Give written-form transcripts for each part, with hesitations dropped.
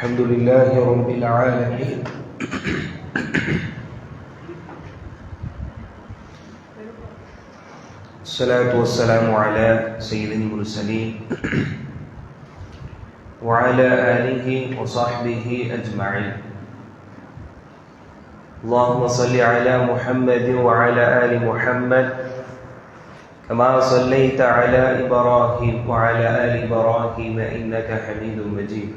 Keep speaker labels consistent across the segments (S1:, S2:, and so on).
S1: الحمد لله رب العالمين الصلاة والسلام على سيد المرسلين وعلى آله وصحبه أجمعين. اللهم صل على محمد وعلى آل محمد كما صليت على إبراهيم وعلى آل إبراهيم إنك حميد مجيد.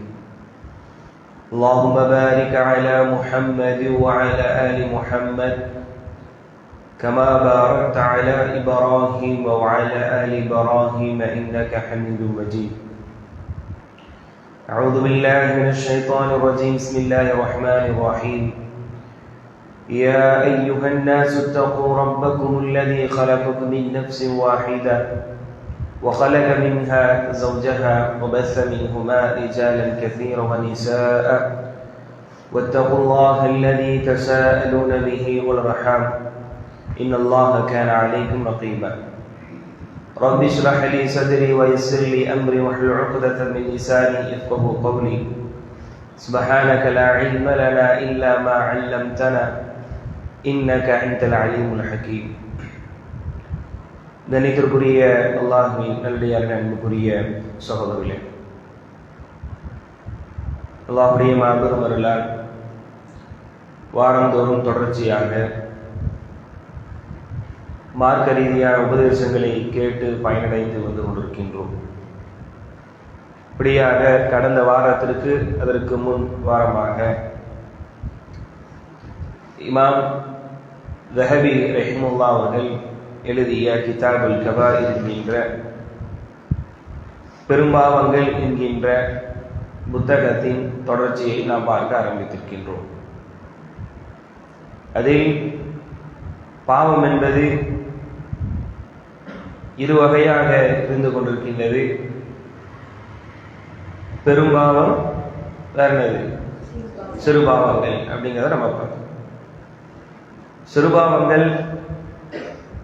S1: اللهم بارك على محمد وعلى آل محمد كما باركت على إبراهيم وعلى آل إبراهيم إنك حميد مجيد. أعوذ بالله من الشيطان الرجيم. بسم الله الرحمن الرحيم. يا أيها الناس اتقوا ربكم الذي خلقكم من نفس واحدة وخلق منها زوجها وبث منهما رجالا كثيرا ونساء واتقوا الله الذي تساءلون به والأرحام إن الله كان عليكم رقيبا. رب اشرح لي صدري ويسر لي أمري واحلل عقدة من لساني يفقهوا قولي. سبحانك لا علم لنا إلا ما علمتنا إنك أنت العليم الحكيم. கணித்திற்குரிய அல்லாஹ்வின் நல்லடியார்கள், அன்புக்குரிய சகோதரர்களே, அல்லாஹ்வுடைய மாபெரும் அருளால் வாரந்தோறும் தொடர்ச்சியாக மார்க்க ரீதியான உபதேசங்களை கேட்டு பயனடைந்து வந்து கொண்டிருக்கின்றோம். இப்படியாக கடந்த வாரத்திற்கு அதற்கு முன் வாரமாக இமாம் ذهبي ரஹிமஹுல்லாஹ் அவர்கள் எழுதிய கிதாபுல் கபாயிர் என்கின்ற பெரும்பாவங்கள் என்கின்ற புத்தகத்தின் தொடர்ச்சியை நாம் பார்க்க ஆரம்பித்திருக்கின்றோம். அதில் பாவம் என்பது இரு வகையாக இருந்து கொண்டிருக்கின்றது. பெரும்பாவம் வேறது, சிறுபாவங்கள் அப்படிங்கிறத நம்ம பார்த்தோம். சிறுபாவங்கள்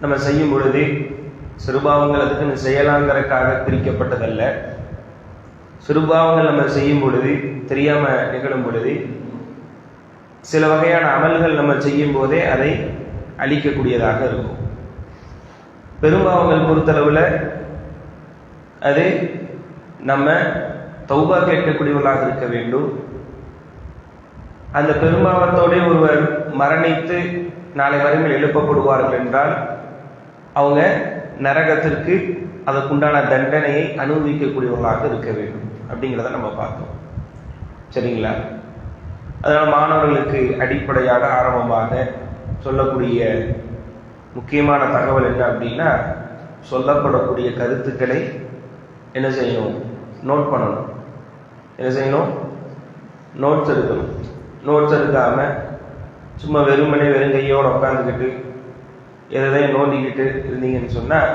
S1: நம்ம செய்யும் பொழுது, சிறுபாவங்கள் அதுக்கு செய்யலாங்கிறதுக்காக பிரிக்கப்பட்டதல்ல. சிறுபாவங்கள் நம்ம செய்யும் பொழுது, தெரியாம நிகழும் பொழுது, சில வகையான அமல்கள் நம்ம செய்யும் போதே அதை அழிக்கக்கூடியதாக இருக்கும். பெரும்பாவங்கள் பொறுத்தளவில் அது நம்ம தௌபா கேட்கக்கூடியவர்களாக இருக்க வேண்டும். அந்த பெரும்பாவத்தோடு ஒருவர் மரணித்து நாளை வரையில் எழுப்பப்படுவார்கள் என்றால் அவங்க நரகத்திற்கு அதற்குண்டான தண்டனையை அனுபவிக்கக்கூடியவர்களாக இருக்க வேண்டும் அப்படிங்கிறத நம்ம பார்த்தோம். சரிங்களா? அதனால் மாணவர்களுக்கு அடிப்படையாக ஆரம்பமாக சொல்லக்கூடிய முக்கியமான தகவல் என்ன அப்படின்னா, சொல்லப்படக்கூடிய கருத்துக்களை என்ன செய்யணும்? நோட் பண்ணணும். என்ன செய்யணும்? நோட்ஸ் எடுக்கணும். நோட்ஸ் எடுக்காம சும்மா வெறுமனே வெறுங்கையோடு உட்காந்துக்கிட்டு எதையும் நோண்டிக்கிட்டு இருந்தீங்கன்னு சொன்னால்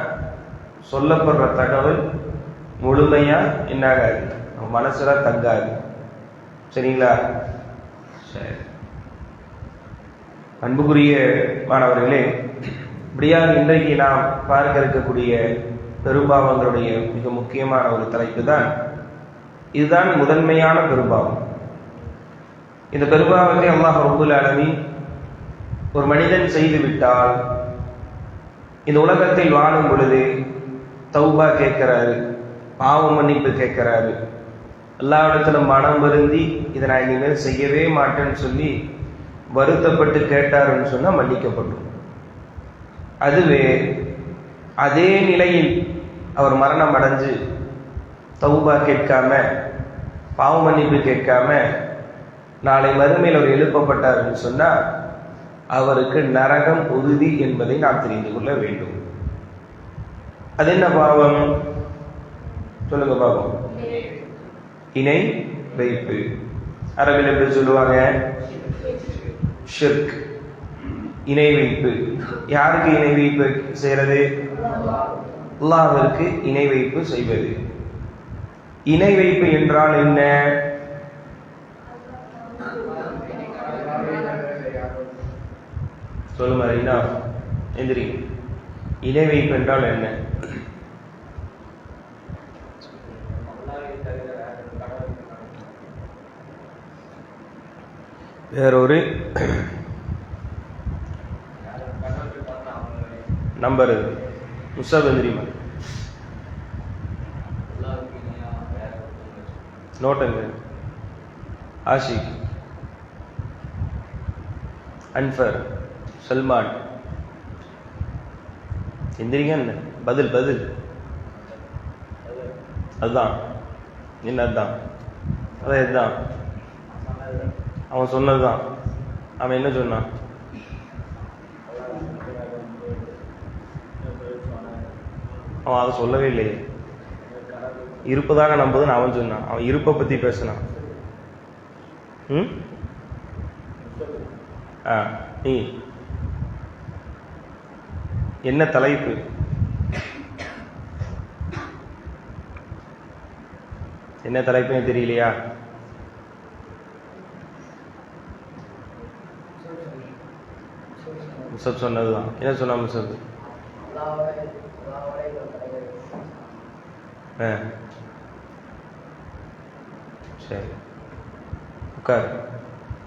S1: சொல்லப்படுற தகவல் முழுமையாக என்னாகாது, நம்ம மனசுல தங்காது. சரிங்களா? சரி. அன்புக்குரிய மாணவர்களே, இப்படியாக இன்றைக்கு நாம் பார்க்க இருக்கக்கூடிய பெரும்பாவங்களுடைய மிக முக்கியமான ஒரு தலைப்பு தான் இதுதான் முதன்மையான பெரும்பாவம். இந்த பெரும்பாவத்தை அல்லாஹ் ரப்புல் ஆலமீன் ஒரு மனிதன் செய்து விட்டால் இந்த உலகத்தில் வாழும் பொழுது தௌபா கேட்கிறாரு, பாவ மன்னிப்பு கேட்கிறாரு, எல்லாவிடத்துல மனம் வருந்தி இதை நான் இனிமேல் செய்யவே மாட்டேன்னு சொல்லி வருத்தப்பட்டு கேட்டாருன்னு சொன்னா மன்னிக்கப்படும். அதுவே அதே நிலையில் அவர் மரணம் அடைஞ்சு தௌபா கேட்காம பாவ மன்னிப்பு கேட்காம நாளை மறுமையில் அவர் எழுப்பப்பட்டார்னு சொன்னா அவருக்கு நரகம் உறுதி என்பதை நாம் தெரிந்து கொள்ள வேண்டும். அது என்ன பாவம்? சொல்லுங்க பாவம். இணை வைப்பு. அரபில் எப்படி சொல்லுவாங்க? ஷிர்க், இணை வைப்பு. யாருக்கு இணை வைப்பு செய்யறது? அல்லாஹ்விற்கு இணை வைப்பு செய்வது. இணை வைப்பு என்றால் என்ன? சொல்லுமா? எந்திரி. இணை வைப்பு என்றால் என்ன? வேறொரு நம்பர் முஸ்தபா தெரியுமா? நோட்டுங்க. ஆஷிக், அன்ஃபர், சல்மான். எந்திரிங்க. பதில் அதுதான் என்ன? அதுதான் அதான் இதுதான் அவன் சொன்னதுதான். அவன் என்ன சொன்னான்? அவன் அதை சொல்லவே இல்லையே. இருப்பதாக நம்புதுன்னு அவன் சொன்னான். அவன் இருப்பை பத்தி பேசினான். நீ என்ன தலைப்பு? என்ன தலைப்புன்னு தெரியலையா? முசப் சொன்னதுதான். என்ன சொன்னா முசப்? சரி, உட்கார்.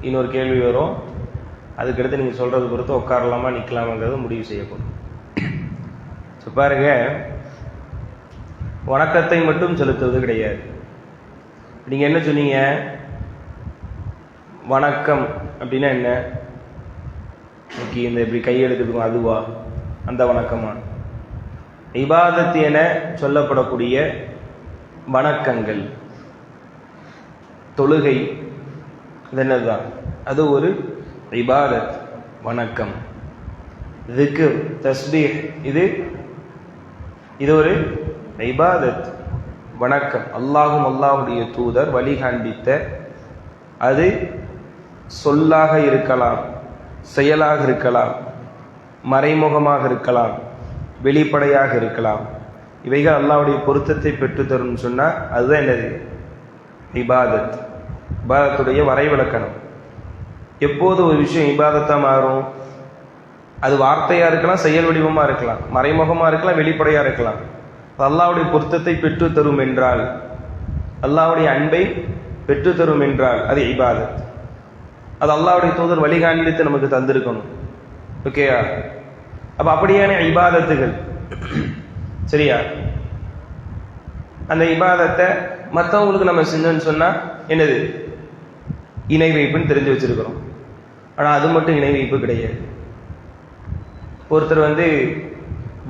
S1: இன்னொரு கேள்வி வரும், அதுக்கடுத்து நீங்க சொல்றது பொறுத்து உட்காரலாமா நிக்கலாமாங்கிறத முடிவு செய்யப்படும். பாருங்க, வணக்கத்தை மட்டும் செலுத்துவது கிடையாது. நீங்க என்ன சொன்னீங்க? வணக்கம் அப்படின்னா என்ன? இந்த இப்படி கையெழுத்துக்கும் அதுவா? அந்த வணக்கமா? இபாதத் என சொல்லப்படக்கூடிய வணக்கங்கள், தொழுகை, இது என்னதுதான்? அது ஒரு இபாதத், வணக்கம். திக்ர், தஸ்பீஹ், இது ஒரு இபாதத், வணக்கம். அல்லாஹும் அல்லாஹுடைய தூதர் வழிகாண்பித்த, அது சொல்லாக இருக்கலாம், செயலாக இருக்கலாம், மறைமுகமாக இருக்கலாம், வெளிப்படையாக இருக்கலாம். இவைகள் அல்லாஹ்வுடைய பொருத்தத்தை பெற்றுத்தரும் சொன்னா அதுதான் என்னது? இபாதத். இபாதத்துடைய வரைவிலக்கணம். எப்போது ஒரு விஷயம் இபாதத்தா மாறும்? அது வார்த்தையா இருக்கலாம், செயல் வடிவமா இருக்கலாம், மறைமுகமா இருக்கலாம், வெளிப்படையா இருக்கலாம். அல்லாஹ்வுடைய பொருத்தத்தை பெற்றுத்தரும் என்றால், அல்லாஹ்வுடைய அன்பை பெற்றுத்தரும் என்றால் அது இபாதத். அது அல்லாஹ்வுடைய தூதர் வழிகாண்பித்து நமக்கு தந்திருக்கணும். ஓகேயா? அப்ப அப்படியான இபாதத்துகள், சரியா? அந்த இபாதத்தை மற்றவங்களுக்கு நம்ம செஞ்சோன்னு சொன்னா என்னது? இணை வைப்புன்னு தெரிஞ்சு வச்சிருக்கிறோம். ஆனா அது மட்டும் இணை வைப்பு கிடையாது. ஒருத்தர்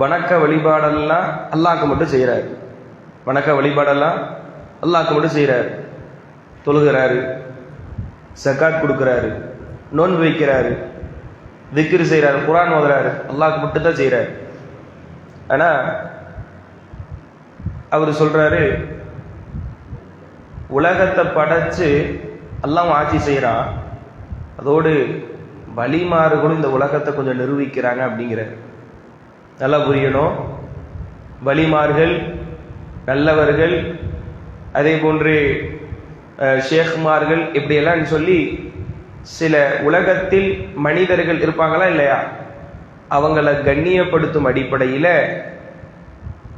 S1: வணக்க வழிபாடெல்லாம் அல்லாஹ்க்கு மட்டும் செய்யறாரு. வணக்க வழிபாடெல்லாம் அல்லாஹ்க்கு மட்டும் செய்யறாரு. தொழுகிறாரு, சக்காத் கொடுக்கிறாரு, நோன்பு வைக்கிறாரு, திக்ர் செய்யறாரு, குர்ஆன் ஓதுறாரு, அல்லாஹ்க்கு மட்டும் தான் செய்யறாரு. ஆனா அவர் சொல்றாரு, உலகத்தை படைச்சு அல்லாஹ் ஆட்சி செய்யறான், அதோடு வழிமாறுகளும் இந்த உலகத்தை கொஞ்சம் நிரூபிக்கிறாங்க அப்படிங்கிறார். நல்லா புரியணும். வழிமார்கள், நல்லவர்கள், அதே போன்று ஷேக்மார்கள், இப்படியெல்லாம் சொல்லி சில உலகத்தில் மனிதர்கள் இருப்பாங்களா இல்லையா, அவங்கள கண்ணியப்படுத்தும் அடிப்படையில்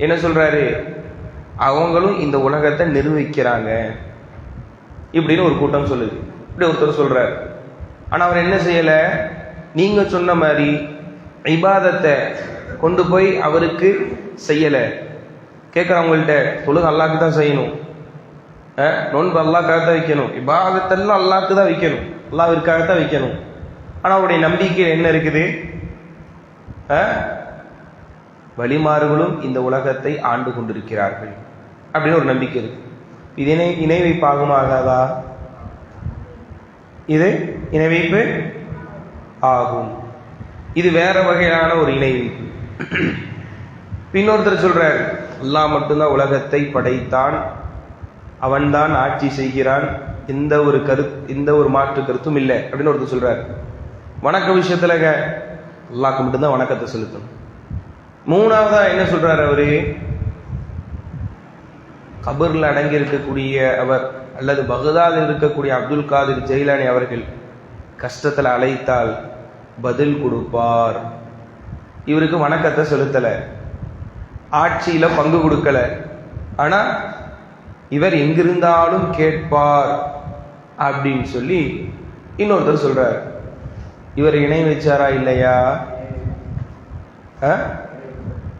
S1: என்ன சொல்றாரு? அவங்களும் இந்த உலகத்தை நிரூபிக்கிறாங்க இப்படின்னு ஒரு கூட்டம் சொல்லுது. இப்படி ஒருத்தர் சொல்றாரு. ஆனா அவர் என்ன செய்யல? நீங்க சொன்ன மாதிரி இபாதத்தை கொண்டு போய் அவருக்கு செய்யல. கேட்கிறவங்கள்ட்ட, தொழுகை அல்லாஹ்க்கு தான் செய்யணும், நோன்பு அல்லாஹ்க்காக தான் வைக்கணும், இபாதத்தெல்லாம் அல்லாஹ்க்கு தான் வைக்கணும், அல்லாஹ்விற்காக தான் வைக்கணும். ஆனா அவருடைய நம்பிக்கை என்ன இருக்குது? வழிமாறுகளும் இந்த உலகத்தை ஆண்டு கொண்டிருக்கிறார்கள் அப்படின்னு ஒரு நம்பிக்கை இருக்கு. இது இணை வைப்பு ஆகுமாகாதா? இது இணை வைப்பு ஆகும். இது வேற வகையான ஒரு இணை வைப்பு. இன்னொருத்தர் சொல்றார், அல்லாஹ் மட்டும்தான் உலகத்தை படைத்தான், அவன்தான் ஆட்சி செய்கிறான், எந்த ஒரு மாற்று கருத்தும் இல்லை அப்படின்னு ஒருத்தர் சொல்றாரு. வணக்க விஷயத்துல அல்லாஹ்க்கு மட்டும்தான் வணக்கத்தை செலுத்தணும். மூணாவதா என்ன சொல்றாரு அவரு? கபர்ல அடங்கி இருக்கக்கூடிய அவர் அல்லது பகதாதில் இருக்கக்கூடிய அப்துல் காதிர் ஜெயிலானி அவர்கள் கஷ்டத்துல அழைத்தால் பதில் கொடுப்பார். இவருக்கு வணக்கத்தை செலுத்தல, ஆட்சியில பங்கு கொடுக்கல, ஆனா இவர் எங்கிருந்தாலும் கேட்பார் அப்படின்னு சொல்லி இன்னொருத்தர் சொல்றார், இவர் இணை வச்சாரா இல்லையா?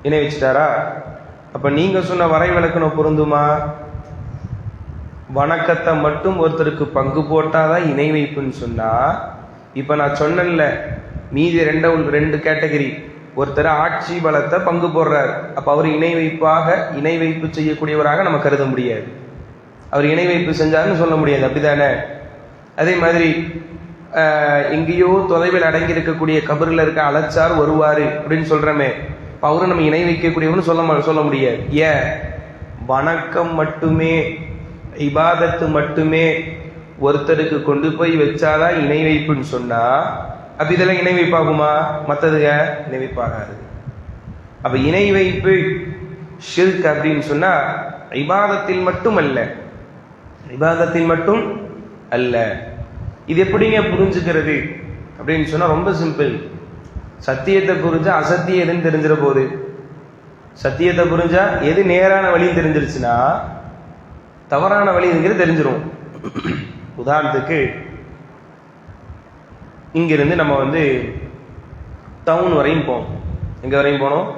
S1: இணை வச்சிட்டாரா? அப்ப நீங்க சொன்ன வரைவிலக்கணம் பொருந்துமா? வணக்கத்தை மட்டும் ஒருத்தருக்கு பங்கு போட்டாதான் இணை வைப்புன்னு சொன்னா, இப்ப நான் சொன்னேன்ல மீதி ரெண்டு கேட்டகரி, ஒருத்தர் ஆட்சி பலத்தை பங்கு போடுறார், அப்ப அவர் இணை வைப்பு செய்யக்கூடியவராக நம்ம கருத முடியாது. அவர் இணை வைப்பு செஞ்சாருன்னு சொல்ல முடியாது, அப்படிதானே? அதே மாதிரி எங்கேயோ தொலைவில் அடங்கி இருக்கக்கூடிய கபரில் இருக்க அழைச்சார் வருவாரு அப்படின்னு சொல்றமே, அவரும் நம்ம இணை வைக்கக்கூடியவன்னு சொல்ல முடியாது. ஏன்? வணக்கம் மட்டுமே, இபாதத்து மட்டுமே ஒருத்தருக்கு கொண்டு போய் வச்சாதான் இணை வைப்புன்னு சொன்னா, அப்ப இதெல்லாம் இணை வைப்பாகுமா? மற்றதுக இணை வைப்பாகாது. அப்ப இணை வைப்பு ஷிர்க் அப்படின்னு சொன்னா இபாதத்தில் மட்டும் அல்ல. இது எப்படிங்க புரிஞ்சுக்கிறது அப்படின்னு சொன்னா ரொம்ப சிம்பிள். சத்தியத்தை புரிஞ்சா அசத்தியம் எதுன்னு தெரிஞ்சிட போகுது. சத்தியத்தை புரிஞ்சா எது நேரான வழின்னு தெரிஞ்சிருச்சுன்னா தவறான வழிங்கிறது தெரிஞ்சிடும். உதாரணத்துக்கு இங்கிருந்து நம்ம டவுன் வரையும் போவோம். எங்க வரையும் போனோம்?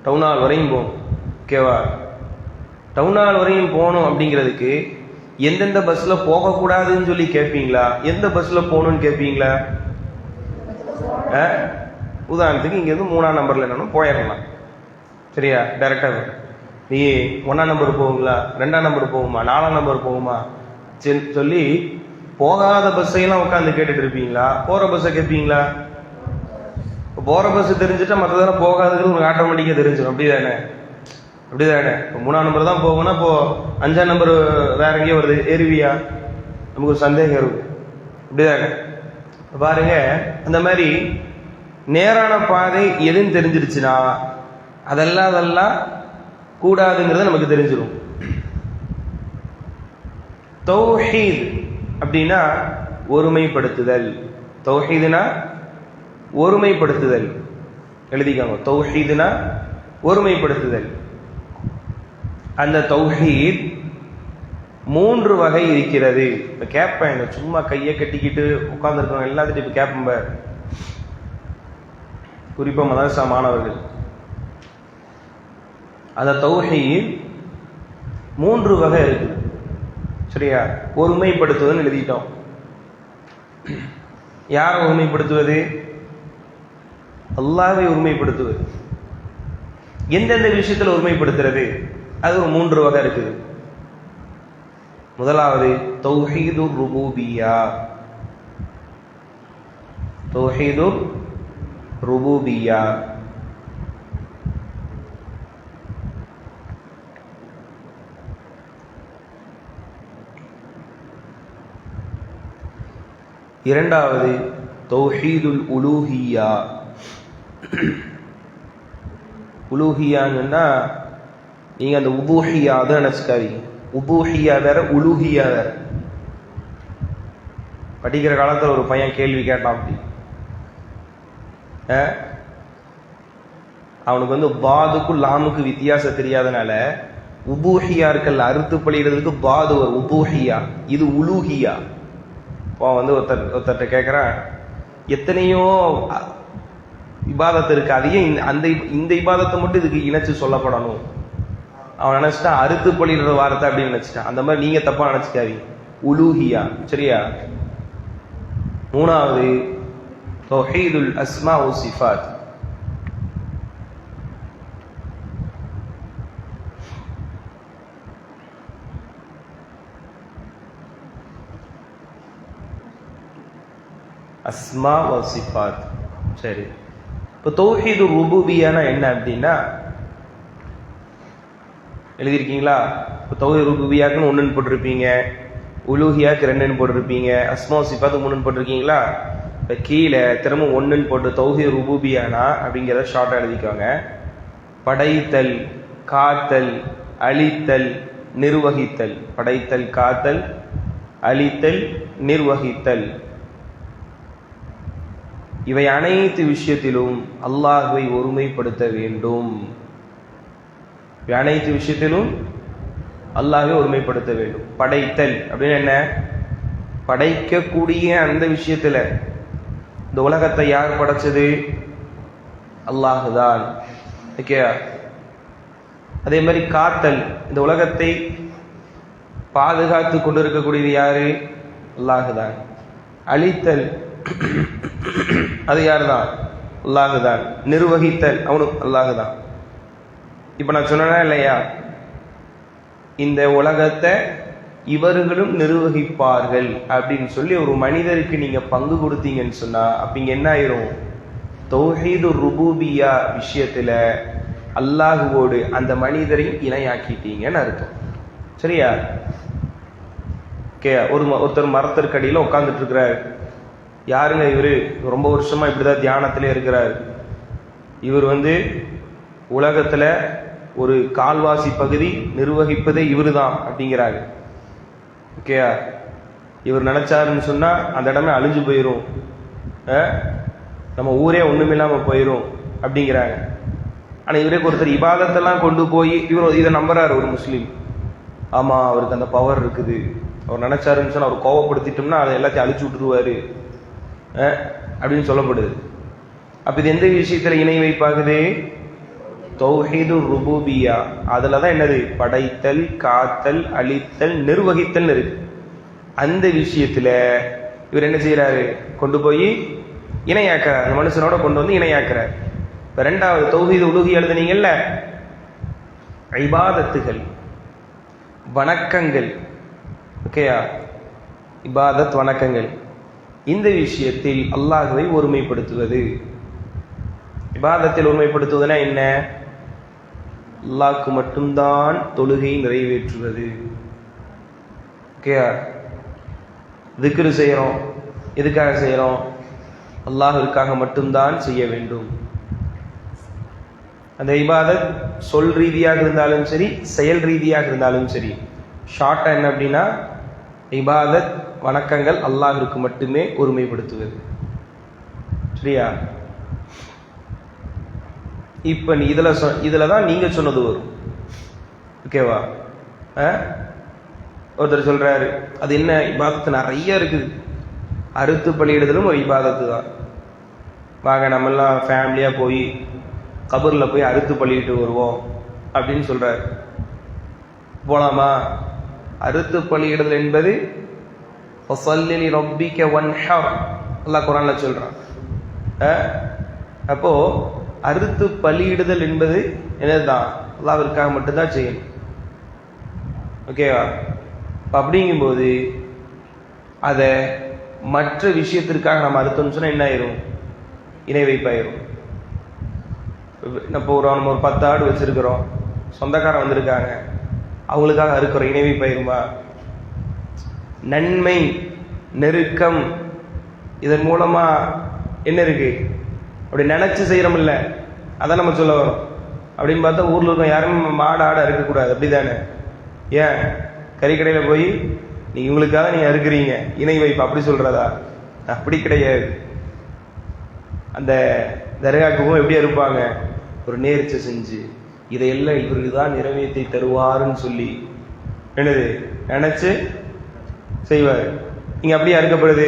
S1: டவுன் ஹால் வரையும் போவோம். ஓகேவா? டவுன் ஹால் வரையும் போகணும் அப்படிங்கிறதுக்கு எந்தெந்த பஸ்ல போகக்கூடாதுன்னு சொல்லி கேட்பீங்களா, எந்த பஸ்ல போகணும்னு கேட்பீங்களா? உதாரணத்துக்கு இங்கிருந்து 3ஆம் நம்பர்ல என்னன்னு போயிடலாம், சரியா? டைரக்டா நீ 1ஆம் நம்பர் போகுங்களா, 2ஆம் நம்பர் போகுமா, 4ஆம் நம்பர் போகுமா சொல்லி போகாத பஸ்ஸையெல்லாம் உட்காந்து கேட்டுட்டு இருப்பீங்களா, போற பஸ்ஸை கேட்பீங்களா? போற பஸ் தெரிஞ்சுட்டா மற்றதெல்லாம் போகாதுங்கிறது உங்களுக்கு ஆட்டோமேட்டிக்கா தெரிஞ்சிடும், அப்படிதானே? இப்போ 3ஆம் நம்பர் தான் போகணும்னா இப்போ 5ஆம் நம்பர் வேற எங்கேயோ வருது, ஏறுவியா? நமக்கு ஒரு சந்தேகம் இருக்கும், அப்படிதானே? பாருங்க, அந்த மாதிரி நேரான பாதை எதுன்னு தெரிஞ்சிருச்சுன்னா அதெல்லாம் கூடாதுங்கிறது நமக்கு தெரிஞ்சிடும். தௌஹீத் அப்படின்னா ஒருமைப்படுத்துதல். தௌஹீதுனா ஒருமைப்படுத்துதல், எழுதிக்காங்க. தௌஹீதுனா ஒருமைப்படுத்துதல். அந்த தௌஹீத் 3 வகை இருக்கிறது. இப்ப கேட்பேன், சும்மா கையை கட்டிக்கிட்டு உட்கார்ந்துருக்கவங்க எல்லாத்துட்டும் இப்ப கேட்பேன், குறிப்பா மதரசா மாணவர்கள். அந்த தௌஹீத் 3 வகை இருக்கு, சரியா? ஒருமைப்படுத்துவதுன்னு எழுதிட்டோம். யாரை ஒருமைப்படுத்துவது? அல்லாஹ்வை ஒருமைப்படுத்துவது. எந்தெந்த விஷயத்துல ஒருமைப்படுத்துறது? அது ஒரு 3 வகை இருக்குது. முதலாவது தௌஹீதுர் ருபூபிய்யா. தௌஹீதுர் ருபூபிய்யா இரண்டாவது தௌஹீதுல் உலூஹிய்யா. உலூஹியான்னா நீங்க அந்த உபூஹியா தான் நினைச்சுக்காதீங்க. உபூஹியா வேற, உலூஹியா வேற. படிக்கிற காலத்துல ஒரு பையன் கேள்வி கேட்டான், அப்படி அவனுக்கு பாதுக்கும் லாமுக்கு வித்தியாசம் தெரியாதனால உபூஹியா இருக்கல்ல, அறுத்து பழிகிறதுக்கு பாது ஒரு உபூஹியா, இது உலூஹியா. ஒருத்தர்கிட்ட கேட்கிறான், எத்தனையோ இபாதத்து இருக்கு, அதையும் இந்த இபாதத்தை மட்டும் இதுக்கு இணைச்சு சொல்லப்படணும். அவன் நினைச்சிட்டான் அறுத்து பழிகிற வார்த்தை அப்படின்னு நினைச்சிட்டான். அந்த மாதிரி நீங்க தப்பா நினைச்சுக்காதீங்க, உலூஹியா, சரியா? மூணாவது தௌஹீதுல் அஸ்மா வ சிஃபாத். அஸ்மா வ சிஃபாத், சரி. இப்போ தௌஹீது ருபூபிய்யானா என்ன அப்படின்னா, எழுதியிருக்கீங்களா? இப்போ தௌஹீது ருபூபிய்யாக்குன்னு 1 போட்டிருப்பீங்க, உலூஹியாக்கு 2 போட்டிருப்பீங்க, அஸ்மா வ சிஃபாத்துக்கு 3 போட்டிருக்கீங்களா? இப்போ கீழே திரும்ப 1 போட்டு தௌஹீது ருபூபிய்யானா அப்படிங்கிறத ஷார்ட்டா எழுதிக்கோங்க. படைத்தல், காத்தல், அழித்தல், நிர்வகித்தல். படைத்தல், காத்தல், அழித்தல், நிர்வகித்தல். இவை அனைத்து விஷயத்திலும் அல்லாஹ்வை ஒருமைப்படுத்த வேண்டும். அனைத்து விஷயத்திலும் அல்லாஹ்வை ஒருமைப்படுத்த வேண்டும். படைத்தல் அப்படின்னு என்ன? படைக்கக்கூடிய அந்த விஷயத்துல இந்த உலகத்தை யார் படைச்சது? அல்லாஹுதான். ஓகே. அதே மாதிரி காத்தல், இந்த உலகத்தை பாதுகாத்து கொண்டிருக்கக்கூடியது யாரு? அல்லாஹுதான். அழித்தல் அது யாருதான்? அல்லாஹுதான். நிர்வகித்தல் அவனும் அல்லாஹுதான். இப்ப நான் சொன்னா இல்லையா, இந்த உலகத்தை இவர்களும் நிர்வகிப்பார்கள் அப்படின்னு சொல்லி ஒரு மனிதருக்கு நீங்க பங்கு கொடுத்தீங்கன்னு சொன்னா அப்ப இங்க என்ன ஆயிரும்? தௌஹீது ருபூபியா விஷயத்துல அல்லாஹுவோடு அந்த மனிதரை இணையாக்கிட்டீங்கன்னு அர்த்தம். சரியா? ஒருத்தர் மரத்திற்கடியில உட்கார்ந்துட்டு இருக்கிறாரு. யாருங்க இவரு? ரொம்ப வருஷமா இப்படிதான் தியானத்திலே இருக்கிறாரு. இவர் உலகத்துல ஒரு கால்வாசி பகுதி நிர்வகிப்பதே இவரு தான் அப்படிங்கிறாரு. ஓகேயா? இவர் நினைச்சாருன்னு சொன்னா அந்த இடமே அழிஞ்சு போயிரும், நம்ம ஊரே ஒண்ணுமில்லாம போயிரும் அப்படிங்கிறாங்க. ஆனா இவரே ஒருத்தர் இபாதத்தெல்லாம் கொண்டு போய் இவர் இதை நம்புறாரு, ஒரு முஸ்லீம். ஆமா, அவருக்கு அந்த பவர் இருக்குது, அவர் நினைச்சாருன்னு சொன்னா அவர் கோவப்படுத்திட்டோம்னா அதை எல்லாத்தையும் அழிச்சு விட்டுருவாரு அப்படின்னு சொல்லப்படுது. அப்ப இது எந்த விஷயத்துல இணை வைப்பாகுது? தௌஹீது ருபூபியா. அதுலதான் என்னது? படைத்தல், காத்தல், அழித்தல், நிர்வகித்தல் இருக்கு. அந்த விஷயத்துல இவர் என்ன செய்யறாரு? கொண்டு போய் இணையாக்குறார். அந்த மனுஷனோட கொண்டு வந்து இணையாக்குறார். இப்ப ரெண்டாவது தௌஹீது உலூஹி எழுதுனீங்கல்ல, இபாதத்துகள், வணக்கங்கள். ஓகேயா? இபாதத், வணக்கங்கள். இந்த விஷயத்தில் அல்லாஹ்வை ஒருமைப்படுத்துவது. இபாதத்தில் ஒருமைப்படுத்துவதுனா என்ன? அல்லாஹ்க்கு மட்டும்தான் தொழுகை நிறைவேற்றுவது. ஓகேயா? திக்ரு செய்யறோம், எதுக்காக செய்யறோம்? அல்லாஹ்விற்காக மட்டும்தான் செய்ய வேண்டும். அந்த இபாதத் சொல் ரீதியாக இருந்தாலும் சரி, செயல் ரீதியாக இருந்தாலும் சரி. ஷார்ட்டா என்ன அப்படின்னா, இபாதத், வணக்கங்கள் அல்லாஹ்விற்கு மட்டுமே ஒருமைப்படுத்துவது. சரியா? இப்ப நீ இதுலதான் நீங்க சொன்னது வரும். ஓகேவா? ஒருத்தர் சொல்றாரு, அது என்ன இபாதத்து நிறைய இருக்குது. அறுத்து பலியிடுதலும் ஒரு இபாதத்து தான். வாங்க நம்ம எல்லாம் ஃபேமிலியா போய் கபர்ல போய் அறுத்து பலியிட்டு வருவோம் அப்படின்னு சொல்றாரு. போலாமா? அறுத்து பலியிடுதல் என்பது ஃபஸல்லி ரப்பிக வன்ஹர், அல்லாஹ் குர்ஆன்ல சொல்றான். அப்போ அறுத்து பலியிடுதல் என்பது என்னதுதான்? அல்லாஹ்விற்காக மட்டும்தான் செய்யணும். ஓகேவா? அப்படிங்கும்போது அதை மற்ற விஷயத்திற்காக நம்ம அறுத்தோம்னு சொன்னா என்ன ஆயிரும்? இணை வைப்பாயிரும். இப்போ நம்ம ஒரு 10 ஆடு வச்சிருக்கிறோம், சொந்தக்காரன் வந்திருக்காங்க, அவங்களுக்காக அறுக்கிறோம், இணை வைப்பாயிருமா? நன்மை, நெருக்கம், இதன் மூலமா என்ன இருக்கு? அப்படி நினைச்சு செய்யறோம் இல்ல, அதான் நம்ம சொல்ல வரோம். அப்படின்னு பார்த்தா ஊர்ல இருக்க யாருமே மாடு ஆடை அறுக்கக்கூடாது, அப்படிதானே? ஏன்? கறிக்கடையில போய் நீ இவங்களுக்காக நீங்க அறுக்கிறீங்க, இணை வைப்பு அப்படி சொல்றதா? அப்படி கிடையாது. அந்த தர்காவுக்கும் எப்படி இருப்பாங்க? ஒரு நேர்ச்சை செஞ்சு இதையெல்லாம் இவருக்கு தான் நிறைவேற்றி தருவாருன்னு சொல்லி என்னது நினைச்சு செய்வாரு. நீங்க அப்படியே அறுக்கப்படுது,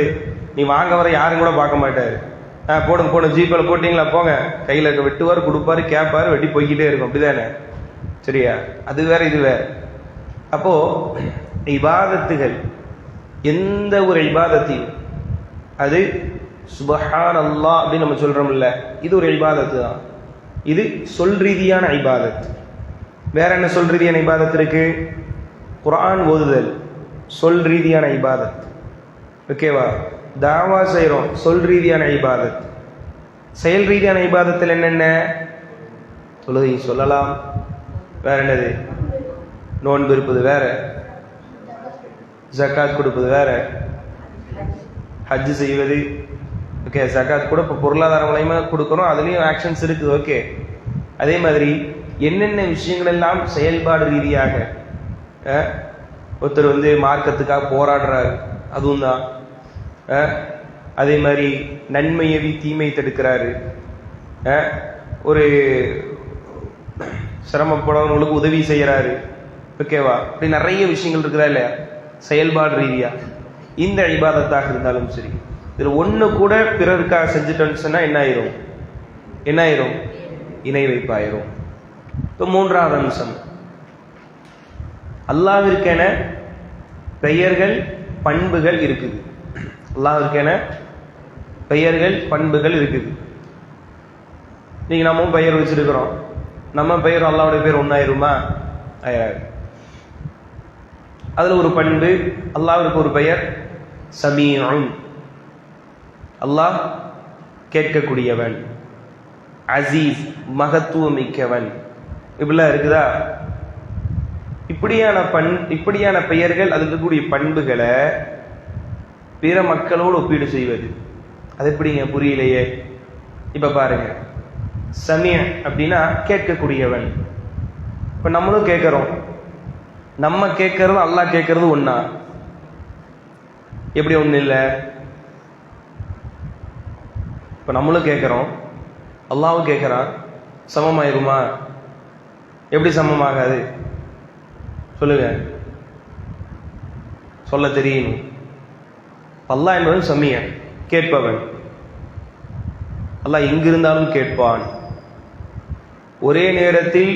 S1: நீ வாங்க வர யாரும் கூட பார்க்க மாட்டாரு. போடுங்க போன ஜிபேல போட்டீங்களா, போங்க, கையில இருக்க வெட்டுவார், கொடுப்பாரு, கேட்பாரு, வெட்டி போய்கிட்டே இருக்கும், அப்படிதானே? சரியா? அது வேற இது வேற. அப்போ இபாதத்துகள், எந்த ஒரு இபாதத்தையும் அது சுபஹான் அல்லாஹ் அப்படின்னு நம்ம சொல்றோம்ல, இது ஒரு இபாதத்து தான். இது சொல் ரீதியான இபாதத். வேற என்ன சொல் ரீதியான இபாதத் இருக்கு? குர்ஆன் ஓதுதல் சொல் ரீதியான இபாதத். ஓகேவா? தாவா செய்யறோம், சொல் ரீதியான இபாதத். செயல் ரீதியான இபாதத்தில் என்னென்ன? தொழுகை சொல்லலாம், வேற என்னது? நோன்பு இருப்பது வேற, ஜகாத் கொடுப்பது வேற, ஹஜ் செய்வது. ஓகே, ஜகாத் கூட இப்போ பொருளாதார மூலயமா கொடுக்குறோம், அதுலேயும் ஆக்ஷன்ஸ் இருக்குது. ஓகே, அதே மாதிரி என்னென்ன விஷயங்கள் எல்லாம் செயல்பாடு ரீதியாக ஒருத்தர் மார்க்கத்துக்காக போராடுறாரு, அதுவும் தான். அதே மாதிரி நன்மையவி தீமை தடுக்கிறாரு, ஒரு சிரமப்படவங்களுக்கு உதவி செய்யறாரு. ஓகேவா? இப்படி நிறைய விஷயங்கள் இருக்குதா இல்லையா? செயல்பாடு ரீதியா இந்த இபாதத்தாக இருந்தாலும் சரி, இதில் ஒன்று கூட பிறருக்காக செஞ்சுட்டோன்னு சொன்னா என்ன ஆயிரும்? இணை வைப்பாயிரும். இப்போ மூன்றாவது அம்சம், அல்லாஹ்விற்கென பெயர்கள் பண்புகள் இருக்குது. அல்லாஹ்விற்கென பெயர்கள் பண்புகள் இருக்குது. நீங்க நம்ம பெயர் வச்சிருக்கிறோம், நம்ம பெயர் அல்லாஹ்வுடைய பெயர் ஒன்னாயிருமா? ஆயிராது. அதுல ஒரு பண்பு, அல்லாஹ்விற்கு ஒரு பெயர் சமீஉன், அல்லாஹ் கேட்கக்கூடியவன், அசீஸ் மகத்துவமிக்கவன், இப்படிலாம் இருக்குதா? இப்படியான பெயர்கள், அதில் இருக்கக்கூடிய பண்புகளை பிற மக்களோடு ஒப்பீடு செய்வது அது எப்படிங்க? புரியலையே. இப்ப பாருங்க, சமீ அப்படின்னா கேட்கக்கூடியவன். இப்ப நம்மளும் கேட்கிறோம், நம்ம கேட்கறது அல்லாஹ் கேட்கறது ஒன்னா? எப்படி ஒண்ணு இல்லை? இப்ப நம்மளும் கேட்கிறோம், அல்லாஹ்வும் கேட்கிறான், சமமாயிருமா? எப்படி சமமாகாது? சொல்லுங்க, சொல்ல தெரியணும். அல்லாஹ் என்பது சமீஅ, கேட்பவன். அல்லாஹ் எங்கிருந்தாலும் கேட்பான். ஒரே நேரத்தில்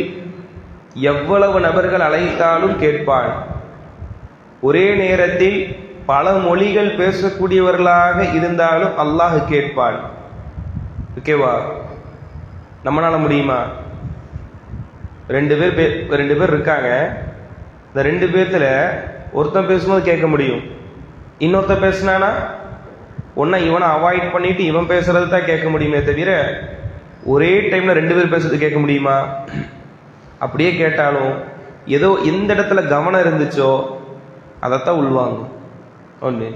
S1: எவ்வளவு நபர்கள் அழைத்தாலும் கேட்பான். ஒரே நேரத்தில் பல மொழிகள் பேசக்கூடியவர்களாக இருந்தாலும் அல்லாஹ் கேட்பான். ஓகேவா? நம்மளால முடியுமா? ரெண்டு பேர் இருக்காங்க, இந்த ரெண்டு பேர்த்துல ஒருத்தன் பேசும்போது கேட்க முடியும், இன்னொருத்தன் பேசினானா ஒன்னா இவனை அவாய்ட் பண்ணிட்டு இவன் பேசுறது தான் கேட்க முடியுமே தவிர ஒரே டைம்ல ரெண்டு பேர் பேசுறது கேட்க முடியுமா? அப்படியே கேட்டாலும் ஏதோ எந்த இடத்துல கவனம் இருந்துச்சோ அதைத்தான் உள்வாங்கும் ஒண்ணு.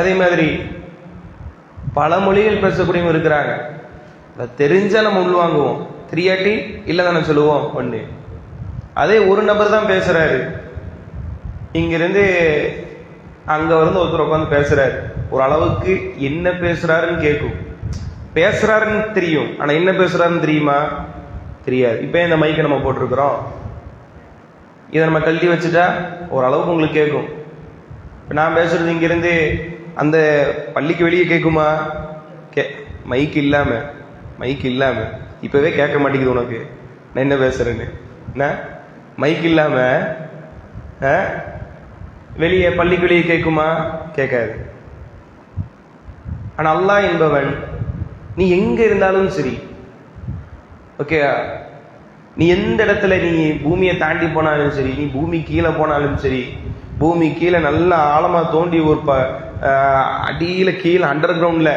S1: அதே மாதிரி பல மொழிகள் பேசக்கூடியவங்க இருக்கிறாங்க, அதை தெரிஞ்சா நம்ம உள்வாங்குவோம், தெரியாட்டி இல்லை தானே சொல்லுவோம் ஒண்ணு. அதே ஒரு நபர் தான் பேசுறாரு, இங்கிருந்து அங்க வந்து ஒருத்தர் உட்காந்து பேசுறாரு, ஒரு அளவுக்கு என்ன பேசுறாருன்னு கேட்கும், பேசுறாருன்னு தெரியும், ஆனா என்ன பேசுறாருன்னு தெரியுமா? தெரியாது. இப்ப இந்த மைக்கை நம்ம போட்டிருக்கிறோம், இதை நம்ம கழட்டி வச்சுட்டா ஓரளவுக்கு உங்களுக்கு கேட்கும். இப்ப நான் பேசுறது இங்கிருந்து அந்த பள்ளிக்கு வெளியே கேட்குமா? மைக் இல்லாம இப்பவே கேட்க மாட்டேங்குது உனக்கு நான் என்ன பேசுறேன்னு. என்ன மைக் இல்லாம வெளியே பள்ளிக்கு வெளியே கேட்குமா? கேட்காது. ஆனா அல்லாஹ் என்பவன் நீ எங்க இருந்தாலும் சரி, ஓகே, நீ எந்த இடத்துல நீ பூமியை தாண்டி போனாலும் சரி, நீ பூமி கீழே போனாலும் சரி, பூமி கீழே நல்லா ஆழமா தோண்டி ஒரு அடியில கீழே அண்டர் கிரவுண்ட்ல,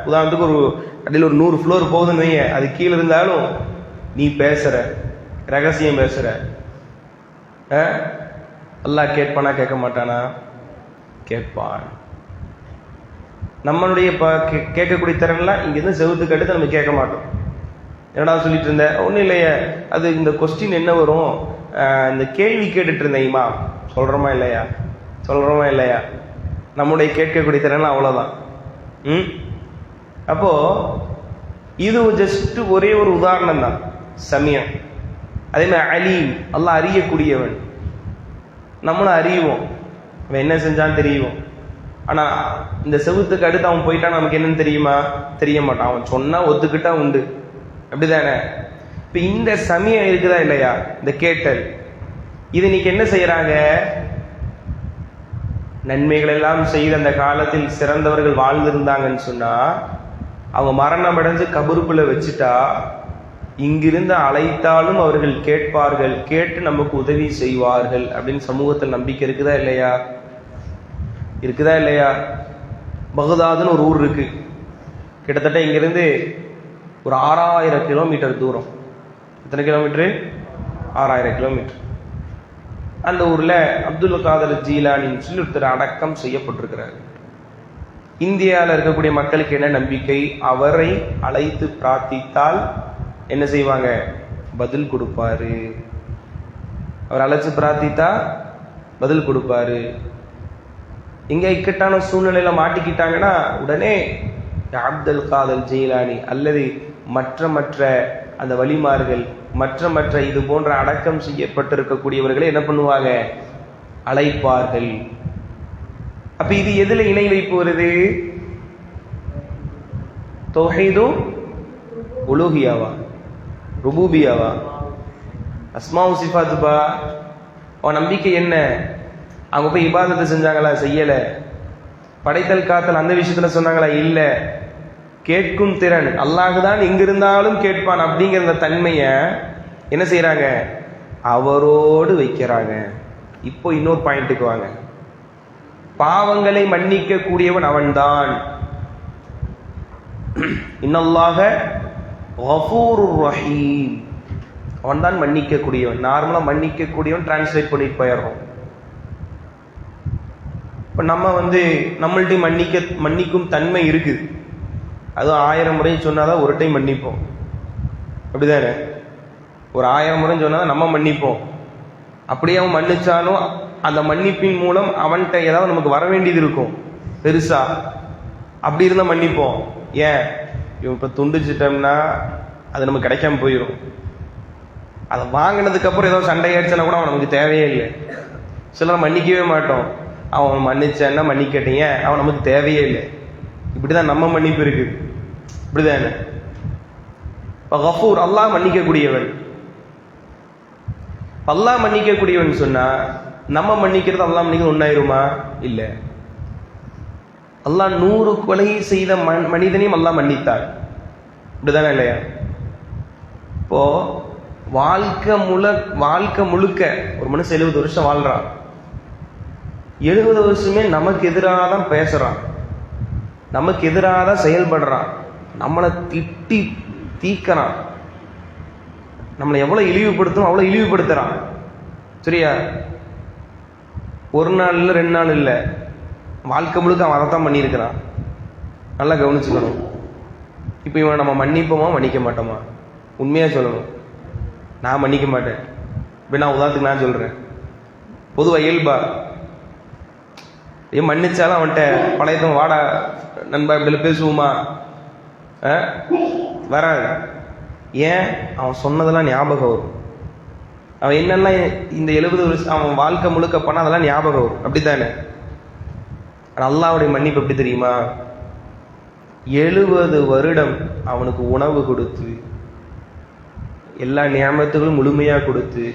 S1: உதாரணத்துக்கு ஒரு அடியில் ஒரு 100 ஃப்ளோர் போகுதுன்னு வைங்க, அது கீழே இருந்தாலும் நீ பேசுற ரகசியம் பேசுற, அல்லாஹ் கேட்பானா? கேட்க மாட்டானா? கேட்பான். நம்மளுடைய கேட்கக்கூடிய திறன்லாம் இங்கிருந்து செவுத்துக்கு அடுத்து நம்ம கேட்க மாட்டோம். என்னடா சொல்லிட்டு இருந்த? ஒன்றும் இல்லையே, அது இந்த கொஸ்டின் என்ன வரும், இந்த கேள்வி கேட்டுட்டு இருந்தீங்கம்மா, சொல்றோமா இல்லையா? நம்முடைய கேட்கக்கூடிய திறன் அவ்வளவுதான். அப்போ இது ஜஸ்ட் ஒரே ஒரு உதாரணம் தான், சமீஅ. அதே மாதிரி அலீம், அல்லாஹ் அறியக்கூடியவன். நம்மளும் அறிவோம், அவன் என்ன செஞ்சான்னு தெரியும். ஆனா இந்த செவுத்துக்கு அடுத்து அவன் போயிட்டான், நமக்கு என்னன்னு தெரியுமா? தெரிய மாட்டான். அவன் சொன்னா ஒத்துக்கிட்டா உண்டு, அப்படிதானே? இப்ப இந்த சமீஅ இருக்குதா இல்லையா, இந்த கேட்டல், இது இன்னைக்கு என்ன செய்யறாங்க? நன்மைகள் எல்லாம் செய்த அந்த காலத்தில் சிறந்தவர்கள் வாழ்ந்திருந்தாங்கன்னு சொன்னா, அவங்க மரணம் அடைஞ்சு கபருக்குள்ள வச்சுட்டா, இங்கிருந்து அழைத்தாலும் அவர்கள் கேட்பார்கள், கேட்டு நமக்கு உதவி செய்வார்கள் அப்படின்னு சமூகத்தில் நம்பிக்கை இருக்குதா இல்லையா? பகதாதுன்னு ஒரு ஊர் இருக்கு, கிட்டத்தட்ட இங்கிருந்து ஒரு 6000 கிலோமீட்டர் தூரம். எத்தனை கிலோமீட்டரு? 6000 கிலோமீட்டர். அந்த ஊர்ல அப்துல் காதர் ஜீலானின்னு சொல்லி ஒருத்தர் அடக்கம் செய்யப்பட்டிருக்கிறார். இந்தியாவில் இருக்கக்கூடிய மக்களுக்கு என்ன நம்பிக்கை? அவரை அழைத்து பிரார்த்தித்தால் என்ன செய்வாங்க? பதில் கொடுப்பாரு. அவர் அழைச்சு பிரார்த்தித்தா பதில் கொடுப்பாரு. இங்க இக்கட்டான சூழ்நிலையில மாட்டிக்கிட்டாங்கன்னா உடனே அப்துல் காதர் ஜீலானி அல்லது மற்ற அந்த வலிமார்கள், மற்ற இது போன்ற அடக்கம் செய்யப்பட்டிருக்கக்கூடியவர்களை என்ன பண்ணுவாங்க? அழைப்பார்கள். அப்ப இது எதுல இணை வைப்பு வருது? தௌஹீது உலூஹியாவா ருபூபியாவா? அஸ்மாஉ சிஃபாத்துபா. அவன் நம்பிக்கை என்ன? அவங்க போய் இபாதத்தை செஞ்சாங்களா? செய்யல. படைத்தல் காத்தல் அந்த விஷயத்துல சொன்னாங்களா? இல்ல. கேட்கும் திறன், அல்லாஹ் தான் எங்கிருந்தாலும் கேட்பான் அப்படிங்கிற அந்த தன்மைய என்ன செய்யறாங்க? அவரோடு வைக்கிறாங்க. இப்போ இன்னொரு பாயிண்ட்டுக்கு வாங்க. பாவங்களை மன்னிக்க கூடியவன் அவன்தான். இன்னல்லாஹ கஃபூருர் ரஹீம். அவன் தான் மன்னிக்க கூடியவன். நார்மலா மன்னிக்க கூடியவன் டிரான்ஸ்லேட் பண்ணிட்டு போயிடுறோம். இப்ப நம்ம நம்மள்ட்ட மன்னிக்கும் தன்மை இருக்குது. அது 1000 முறை சொன்னாதான் ஒரு டைம் மன்னிப்போம். அப்படிதானே? ஒரு 1000 முறை சொன்னாதான் நம்ம மன்னிப்போம். அப்படியே அவன் மன்னிச்சாலும் அந்த மன்னிப்பின் மூலம் அவன்கிட்ட ஏதாவது நமக்கு வர வேண்டியது இருக்கும் பெருசா. அப்படி இருந்தா மன்னிப்போம். ஏன்? இவன் இப்ப துண்டிச்சிட்டோம்னா அது நமக்கு கிடைக்காம போயிடும். அதை வாங்கினதுக்கு அப்புறம் ஏதோ சண்டை ஆயிடுச்சுன்னா கூட அவன் நமக்கு தேவையே இல்லை. சிலர் மன்னிக்கவே மாட்டோம். அவன் மன்னிச்சான்னா மன்னிக்கட்டீங்க, அவன் நமக்கு தேவையே இல்லை. இப்படிதான் நம்ம மன்னிப்பு இருக்கு. இப்படிதானே? கஃபூர், அல்லாஹ் மன்னிக்கக்கூடியவன். அல்லாஹ் மன்னிக்கக்கூடியவன் சொன்னா நம்ம மன்னிக்கிறது அல்லாஹ் மன்னிக்கிறது ஒன்னாயிருமா? இல்ல. அல்லாஹ் 100 கொலை செய்த மனிதனையும் அல்லாஹ் மன்னித்தார். இப்படிதானே இல்லையா? இப்போ வாழ்க்கை முழுக்க ஒரு மனுஷன் 70 வருஷம் வாழ்றான். 70 வருஷமே நமக்கு எதிராக தான் பேசுறான், நமக்கு எதிராக தான் செயல்படுறான், நம்மளை திட்டி தீக்கிறான், நம்மளை எவ்வளவு இழிவுபடுத்தணும் அவ்வளவு இழிவுபடுத்துறான். சரியா? ஒரு நாள் இல்லை, 2 நாள் இல்லை, வாழ்க்கை முழுக்க அவன் அதைத்தான் பண்ணியிருக்கிறான். நல்லா கவனிச்சுக்கணும். இப்போ இவன் நம்ம மன்னிப்போமா மன்னிக்க மாட்டோமா? உண்மையா சொல்லணும். நான் மன்னிக்க மாட்டேன். இப்போ நான் உதாரணத்துக்கு நான் சொல்றேன். பொதுவா இயல்பா ஏன் மன்னிச்சாலும் அவன்கிட்ட பழையத்தவன் வாடா நண்பா இப்படி பேசுவோமா? வராது. ஏன்? அவன் சொன்னதெல்லாம் ஞாபகம் வரும். அவன் என்னெல்லாம் இந்த 70 வருஷம் அவன் வாழ்க்கை முழுக்க பண்ண அதெல்லாம் ஞாபகம் வரும். அப்படித்தானே? அல்லாஹ்வுடைய மன்னிப்பு எப்படி தெரியுமா? 70 வருடம் அவனுக்கு உணவு கொடுத்து, எல்லா நியாமத்துகளும் முழுமையா கொடுத்து,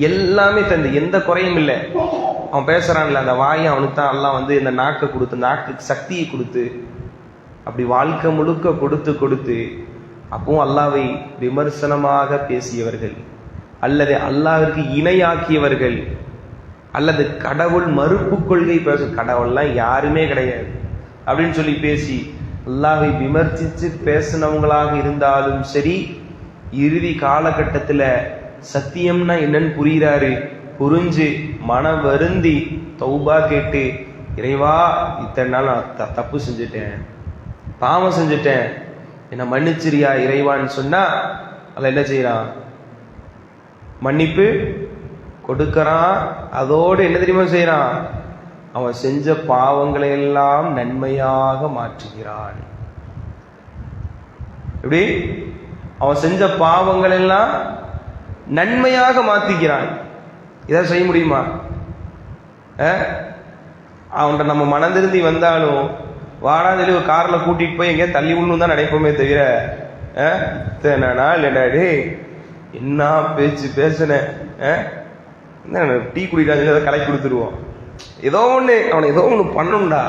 S1: எல்லாமே தந்து, எந்த குறையும் இல்லை. அவன் பேசுறான்ல, அந்த வாயை அவனுக்கு தான் அல்லாஹ் இந்த நாக்கை கொடுத்து, நாக்குக்கு சக்தியை கொடுத்து, அப்படி வாழ்க்கை முழுக்க கொடுத்து அப்பவும் அல்லாஹ்வை விமர்சனமாக பேசியவர்கள், அல்லது அல்லாஹ்விற்கு இணையாக்கியவர்கள், அல்லது கடவுள் மறுப்பு கொள்கை கடவுள்லாம் யாருமே கிடையாது அப்படின்னு சொல்லி பேசி அல்லாஹ்வை விமர்சித்து பேசினவங்களாக இருந்தாலும் சரி, இறுதி காலகட்டத்தில் சத்தியம்னா என்னன்னு புரிகிறாரு, புரிஞ்சு மனம் வருந்தி தௌபா கேட்டு, இறைவா இத்தனை நாள் நான் தப்பு செஞ்சுட்டேன், பாவம் செஞ்சுட்டேன், என்னை மன்னிச்சிரியா இறைவான்னு சொன்னா அதில் என்ன செய்யறான்? மன்னிப்பு கொடுக்கறான். அதோடு என்ன தெரியுமா செய்யறான்? அவன் செஞ்ச பாவங்களை எல்லாம் நன்மையாக மாற்றுகிறான். எப்படி? அவன் செஞ்ச பாவங்கள் எல்லாம் நன்மையாக மாத்திக்கிறான். இதை செய்ய முடியுமா? அவன்கிட்ட நம்ம மனதிருந்தி வந்தாலும் வாடான்னு சொல்லி ஒரு கார்ல கூட்டிட்டு போய் எங்கேயா தள்ளி விடணும் தான் நினைப்போமே தவிர, இல்லடா என்ன பேச்சு பேசுன, டீ குடிக்காது அதை கலக்கி கொடுத்துருவோம். ஏதோ ஒண்ணு அவனை ஏதோ ஒண்ணு பண்ணணும்டா,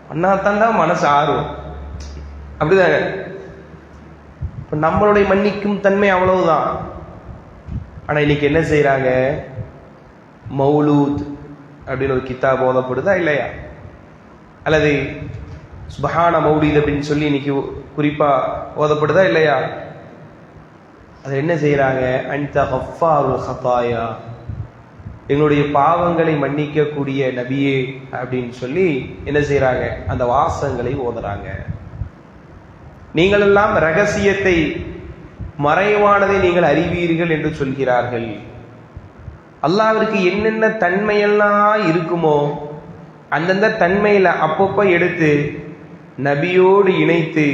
S1: பண்ணாத்தாண்டா மனசு ஆறும். அப்படிதாங்க. இப்ப நம்மளுடைய மன்னிக்கும் தன்மை அவ்வளவுதான். ஆனா இன்னைக்கு என்ன செய்யறாங்க? மௌலூத் அப்படின்னு ஒரு கிதாப் ஓதப்படுதா இல்லையா? அல்லது சுபஹான மௌலீத் அப்படின்னு சொல்லி இன்னைக்கு குறிப்பா ஓதப்படுதா இல்லையா? அது என்ன செய்யறாங்க? அன்த கஃபாருல் ஹதாயா, எங்களுடைய பாவங்களை மன்னிக்க கூடிய நபியே அப்படின்னு சொல்லி என்ன செய்யறாங்க? அந்த வாசங்களை ஓதுறாங்க. நீங்கள் எல்லாம் ரகசியத்தை மறைவானதை நீங்கள் அறிவீர்கள் என்று சொல்கிறார்கள். அல்லாஹ்விற்கு என்னென்ன தன்மையெல்லாம் இருக்குமோ அந்தந்த தன்மையில அப்பப்ப எடுத்து நபியோடு இணைத்து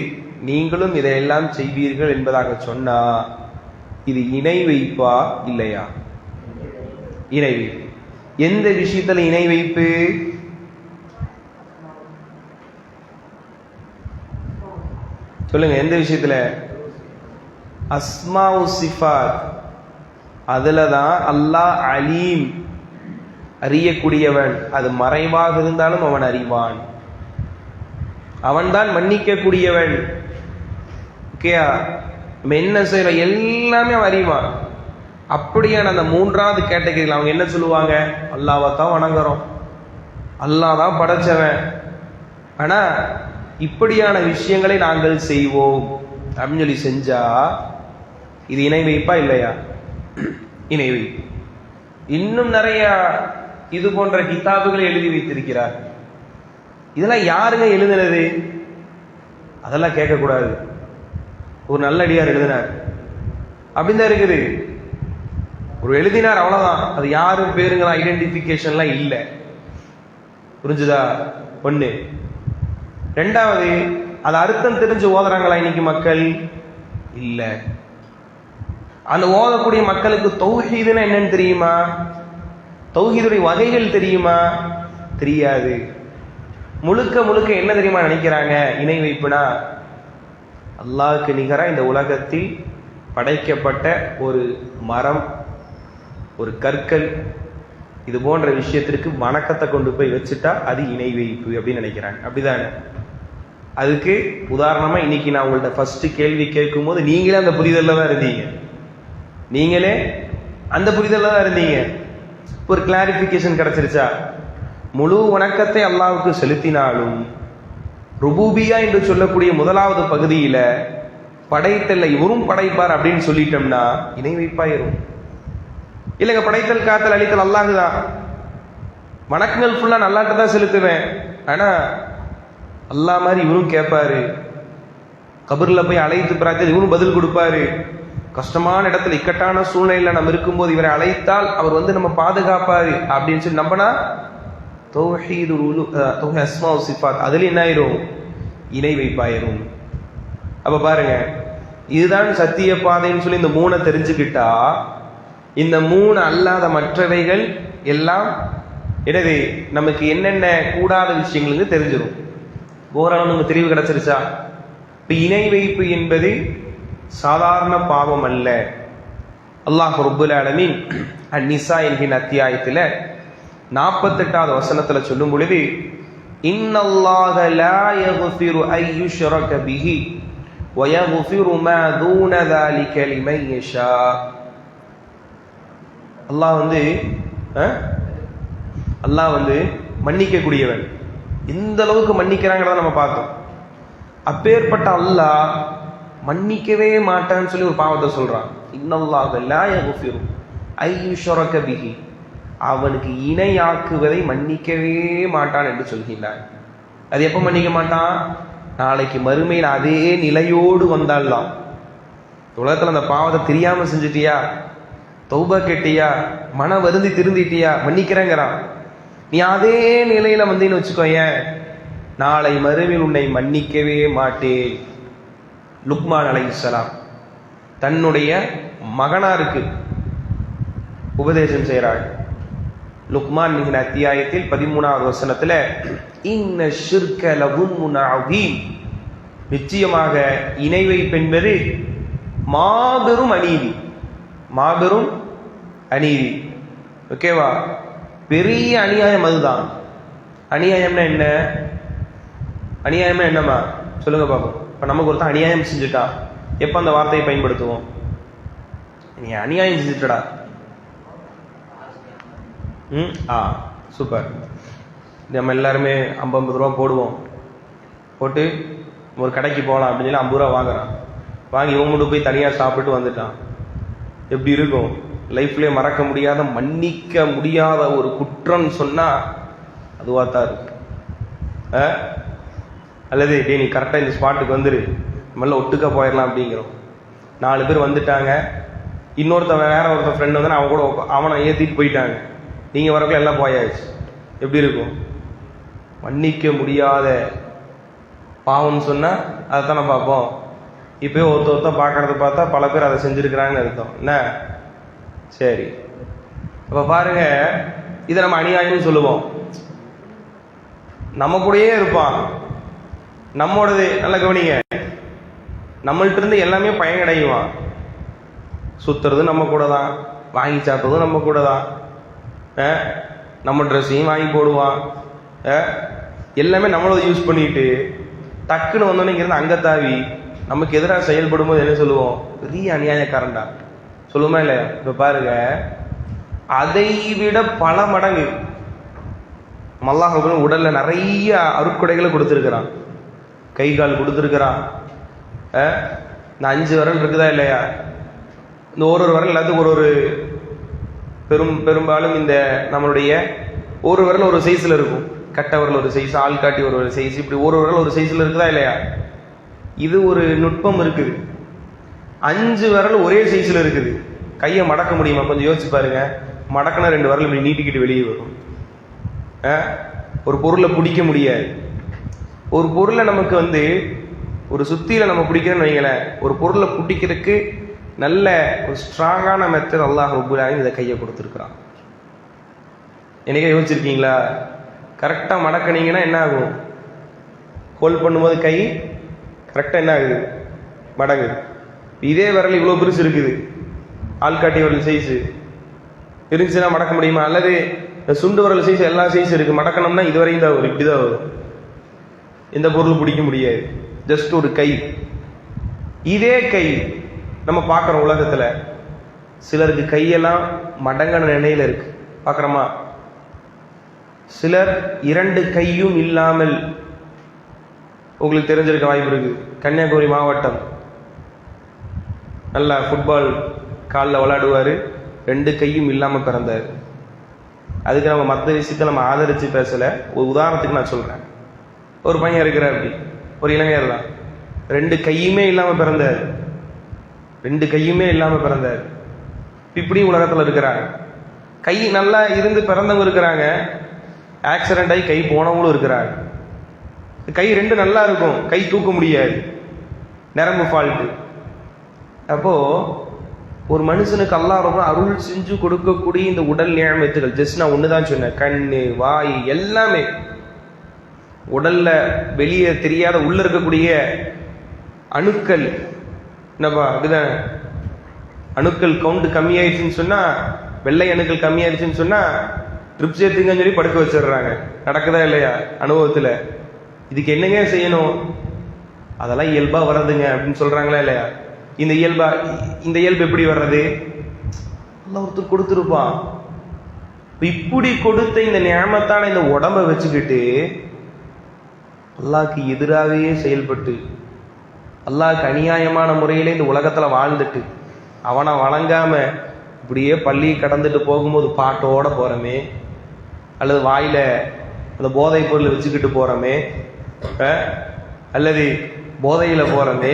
S1: நீங்களும் இதையெல்லாம் செய்வீர்கள் என்பதாக சொன்னா இது இணை வைப்பா இல்லையா? இணை வைப்பு. எந்த விஷயத்துல இணை வைப்பு? சொல்லுங்க, எந்த விஷயத்துல? அஸ்மாஉ சிஃபாத். அதுலதான் அல்லாஹ் அலீம், அறியக்கூடியவன். அது மறைவாக இருந்தாலும் அவன் அறிவான். அவன்தான் மன்னிக்க கூடியவன். ஓகேயா? நம்ம என்ன செய்யறோம் எல்லாமே அவன் அறிவான். அப்படியான அந்த மூன்றாவது கேட்டகரியில் அவங்க என்ன சொல்லுவாங்க? அல்லாஹ்வை தான் வணங்குறோம், அல்லாஹ் தான் படைச்சவன், ஆனா இப்படியான விஷயங்களை நாங்கள் செய்வோம் அப்படின்னு சொல்லி செஞ்சா இது இணை வைப்பா இல்லையா? இணை வைப்பு. இன்னும் நிறைய இது போன்ற கிதாபுகளை எழுதி வைத்திருக்கிறார். இதெல்லாம் யாருங்க எழுதினது? அதெல்லாம் கேட்கக்கூடாது. ஒரு நல்ல அடியார் எழுதினார் அப்படின்னு தான் இருக்குது. ஒரு எழுதினார், அவ்வளவுதான். அது யாரும் பேருங்களா ஐடென்டிபிகேஷன்லாம் இல்லை. புரிஞ்சுதா? ஒண்ணு. ரெண்டாவது, அது அர்த்தம் தெரிஞ்சு ஓதுறாங்களா இன்னைக்கு மக்கள்? இல்ல. அந்த ஓதக்கூடிய மக்களுக்கு தௌஹீதுன்னா என்னன்னு தெரியுமா? தௌஹீதுடைய வகைகள் தெரியுமா? தெரியாது. முழுக்க முழுக்க என்ன தெரியுமா நினைக்கிறாங்க? இணை வைப்புனா அல்லாஹ்வுக்கு நிகரா இந்த உலகத்தில் படைக்கப்பட்ட ஒரு மரம், ஒரு கற்கள், இது போன்ற விஷயத்திற்கு வணக்கத்தை கொண்டு போய் வச்சுட்டா அது இணை வைப்பு அப்படின்னு நினைக்கிறாங்க. அப்படிதானே? அதுக்கு உதாரணமா இன்னைக்கு நான் உங்கள்ட்ட ஃபர்ஸ்ட் கேள்வி கேட்கும் போது நீங்களே அந்த புரிதல்ல தான் இருந்தீங்க. நீங்களே அந்த புரிதல்ல தான் இருந்தீங்க. ஒரு கிளாரிபிகேஷன் கிடைச்சிருச்சா? முழு வணக்கத்தை அல்லாஹ்வுக்கு செலுத்தினாலும் ருபூபியா என்று சொல்லக்கூடிய முதலாவது பகுதியில படைத்தல்ல இவரும் படைப்பார் அப்படின்னு சொல்லிட்டோம்னா இணை வைப்பாயிரும். இல்லைங்க, படைத்தல் காத்தல் அழித்தல் அல்லாஹ் தான். வணக்கங்கள் ஃபுல்லா நல்லாட்ட தான் செலுத்துவேன், ஆனா அல்லாஹ் மாதிரி இவரும் கேட்பாரு, கபர்ல போய் அழைத்து பிரார்த்தி இவரும் பதில் கொடுப்பாரு, கஷ்டமான இடத்துல இக்கட்டான சூழ்நிலையில நம்ம இருக்கும்போது இவரை அழைத்தால் அவர் வந்து நம்ம பாதுகாப்பாரு அப்படின்னு சொல்லி நம்பினா தௌஹீதுல் அஸ்மா வ சிஃபாத் அதுல என்ன ஆயிரும்? இணை வைப்பாயிரும். அப்ப பாருங்க, இதுதான் சத்திய பாதைன்னு சொல்லி இந்த மூணை தெரிஞ்சுக்கிட்டா இந்த மூணு அல்லாத மற்றவைகள் எல்லாம் எனவே நமக்கு என்னென்ன கூடாத விஷயங்களுக்கு தெரிஞ்சிடும். ஓரளவு நமக்கு தெரிவு கிடைச்சிருச்சா? இப்ப இணை வைப்பு என்பது சாதாரண பாவம் அல்ல. அல்லாஹ் ரப்புல் ஆலமீன் அன்-நிசா என்கிற அத்தியாயத்துல 48வது வசனத்துல சொல்லும் பொழுது, இன்னல்லாஹ லா யக்ஃபிரு அன் யுஷ்ரக பிஹி வ யக்ஃபிரு மா தூன ذلك லிமன் யஷா. அல்லாஹ் வந்து மன்னிக்க கூடியவன். இந்த அளவுக்கு மன்னிக்கிறாங்கிறத நம்ம பார்த்தோம். அப்பேற்பட்ட அல்லாஹ் மன்னிக்கவே மாட்டான்னு சொல்லி ஒரு பாவத்தை சொல்றான். இன்னல்லாஹ லா யக்ஃபிரு அன் யுஷ்ரக பிஹி, அவனுக்கு இணையாக்குவதை மன்னிக்கவே மாட்டான் என்று சொல்கின்றான். அது எப்ப மன்னிக்க மாட்டான்? நாளைக்கு மறுமையில் அதே நிலையோடு வந்தால்தான். உலகத்துல அந்த பாவத்தை தெரியாம செஞ்சுட்டியா, தௌபா கேட்டியா, மன வருந்தி திருந்திட்டியா, மன்னிக்கிறேங்கிறான். நீ அதே நிலையில வந்தீன்னு வச்சுக்கோயேன், நாளை மறுமையில் உன்னை மன்னிக்கவே மாட்டேன். லுக்மான் அலைஹிஸ்ஸலாம் தன்னுடைய மகனாருக்கு உபதேசம் செய்கிறாள். லுக்மான் என்கிற அத்தியாயத்தில் 13வது வசனத்துல, இன்ன ஷிர்க லகுல்முன் அதீம், நிச்சயமாக இணை வைப்பு என்பது மாபெரும் அநீதி, மாபெரும் அநீதி. ஓகேவா? பெரிய அநியாயம் அதுதான். அநியாயம்னா என்ன? அநியாயம்னா என்னமா சொல்லுங்க பாப்போம். இப்ப நமக்கு ஒருத்தன் அநியாயம் செஞ்சுட்டா எப்ப அந்த வார்த்தையை பயன்படுத்துவோம்? நீ அநியாயம் செஞ்சுட்டடா. சூப்பர். நம்ம எல்லாருமே 50 ரூபா போடுவோம். போட்டு ஒரு கடைக்கு போகலாம் அப்படின்னு சொல்லி 50 ரூபா வாங்குறான். வாங்கி இவன் மட்டும் போய் தனியாக சாப்பிட்டு வந்துட்டான். எப்படி இருக்கும்? லைஃப்லேயே மறக்க முடியாத, மன்னிக்க முடியாத ஒரு குற்றம் சொன்னா அதுவாத்தான் இருக்கும். அல்லது டே நீ கரெக்டாக இந்த ஸ்பாட்டுக்கு வந்துரு, நம்மள ஒட்டுக்க போயிடலாம் அப்படிங்கிறோம். 4 பேர் வந்துட்டாங்க, இன்னொருத்தன் வேற ஒருத்தன் ஃப்ரெண்ட் வந்து அவன் கூட அவனை ஏற்றிட்டு போயிட்டாங்க, நீங்கள் வரக்குள்ள எல்லாம் போயாச்சு. எப்படி இருக்கும்? மன்னிக்க முடியாத பாவம் சொன்னா அதைத்தானே பார்ப்போம். இப்போயே ஒருத்த பார்க்கறத பார்த்தா பல பேர் அதை செஞ்சிருக்கிறாங்கன்னு அர்த்தம் என்ன? சரி, அப்ப பாருங்க, இதை நம்ம அநியாயம்னு சொல்லுவோம். நம்ம கூடயே இருப்பான், நம்மோடது. நல்ல கவனிங்க, நம்மள்ட்ட இருந்து எல்லாமே பயனடைவான். சுத்துறது நம்ம கூட தான், வாங்கி சாப்பிட்றதும் நம்ம கூட தான், நம்ம ட்ரெஸ்ஸையும் வாங்கி போடுவான், எல்லாமே நம்மளோட யூஸ் பண்ணிட்டு டக்குன்னு வந்தோன்னே இங்கிருந்து அங்கே தாவி நமக்கு எதிராக செயல்படும் போது என்ன சொல்லுவோம்? பெரிய அநியாயக்காரன்டா சொல்லுமா இல்லையா? இப்ப பாருங்க, அதை விட பல மடங்கு அல்லாஹ் உடல்ல நிறைய அருட்கொடைகளை கொடுத்துருக்கிறான். கை கால் கொடுத்துருக்கிறான். இந்த 5 விரல் இருக்குதா இல்லையா? இந்த ஒரு விரல் எல்லாத்துக்கும் ஒரு பெரும்பாலும் இந்த நம்மளுடைய ஒரு விரல் ஒரு சைஸ்ல இருக்கும். கட்டை விரல் ஒரு சைஸ், ஆள்காட்டி ஒரு சைஸ், இப்படி ஒரு விரல் ஒரு சைஸ்ல இருக்குதா இல்லையா? இது ஒரு நுட்பம் இருக்குது. 5 விரல் ஒரே சைஸ்ல இருக்குது. கையை மடக்க முடியுமா? கொஞ்சம் யோசிச்சு பாருங்க. மடக்கினா 2 விரல் இப்படி நீட்டிக்கிட்டு வெளியே வரும். ஒரு பொருளை பிடிக்க முடியாது. ஒரு பொருளை நமக்கு ஒரு சுத்தியில நம்ம பிடிக்கிறோன்னு வைங்களேன், ஒரு பொருளை பிடிக்கிறதுக்கு நல்ல ஒரு ஸ்ட்ராங்கான மெத்தட் அல்லாஹ் ரப்பல் ஆலமீன் இதை கையை கொடுத்துருக்குறான். என்னைக்கே யோசிச்சிருக்கீங்களா? கரெக்டா மடக்கினீங்கன்னா என்ன ஆகும்? ஹோல்ட் பண்ணும்போது கை கரெக்டா என்ன ஆகுது? மடங்குது. இதே விரல் இவ்வளவு பெருசு இருக்குது, ஆள்காட்டி விரல் சைஸ் இருந்துச்சுன்னா மடக்க முடியுமா? அல்லது சுண்டு விரல் சைஸ் எல்லா சைஸ் இருக்கு, மடக்கணும்னா இதுவரையும் தான் வரும், இப்படிதான் வரும். எந்த பொருள் பிடிக்க முடியாது. ஜஸ்ட் ஒரு கை. இதே கை நம்ம பார்க்குறோம் உலகத்துல, சிலருக்கு கையெல்லாம் மடங்கின நிலையில இருக்கு, பார்க்குறோமா? சிலர் 2 கையும் இல்லாமல், உங்களுக்கு தெரிஞ்சிருக்க வாய்ப்பு இருக்கு. கன்னியாகுமரி மாவட்டம், நல்லா ஃபுட்பால் காலில் விளையாடுவாரு, 2 கையும் இல்லாம பிறந்தார். அதுக்கு நம்ம மற்ற விஷயத்தை நம்ம ஆதரிச்சு பேசல. ஒரு உதாரணத்துக்கு நான் சொல்றேன். ஒரு பையன் இருக்கிறார், அப்படி ஒரு இளைஞர் தான், 2 கையுமே இல்லாம பிறந்தார். 2 கையுமே இல்லாம பிறந்தார். இப்படி உலகத்துல இருக்கிறாங்க. கை நல்லா இருந்து பிறந்தவங்க இருக்கிறாங்க, ஆக்சிடென்ட் ஆகி கை போனவங்களும் இருக்கிறாங்க. கை 2 நல்லா இருக்கும், கை தூக்க முடியாது, நரம்பு ஃபால்ட்டு. அப்போ ஒரு மனுஷனுக்கு அல்லாஹ் ரொம்ப அருள் செஞ்சு கொடுக்கக்கூடிய இந்த உடல் நியமத்துகள், ஜஸ்ட் நான் ஒண்ணுதான் சொன்னேன், கண்ணு வாய் எல்லாமே உடல்ல வெளியே தெரியாத உள்ள இருக்கக்கூடிய அணுக்கள், என்னப்பா இதுதான் அணுக்கள் கவுண்ட் கம்மியாயிடுச்சுன்னு சொன்னா, வெள்ளை அணுக்கள் கம்மியாயிடுச்சுன்னு சொன்னா ட்ரிப்ஸ் ஏற்றுங்கன்னு சொல்லி படுக்க வச்சிடுறாங்க. நடக்குதா இல்லையா அனுபவத்துல? இதுக்கு என்னங்க செய்யணும்? அதெல்லாம் இயல்பா வர்றதுங்க அப்படின்னு சொல்றாங்களா இல்லையா? இந்த இயல்பு எப்படி வர்றது? அல்லாஹ் ஒருத்தர் கொடுத்துருப்பான். இப்படி கொடுத்த இந்த நியமத்தான இந்த உடம்ப வச்சுக்கிட்டு அல்லாஹ்க்கு எதிராகவே செயல்பட்டு, அல்லாஹ்க்கு அநியாயமான முறையில இந்த உலகத்துல வாழ்ந்துட்டு, அவனை வணங்காம இப்படியே பள்ளியை கடந்துட்டு போகும்போது பாட்டோட போறமே, அல்லது வாயில அந்த போதை பொருள் வச்சுக்கிட்டு போறமே, அல்லது போதையில போறமே,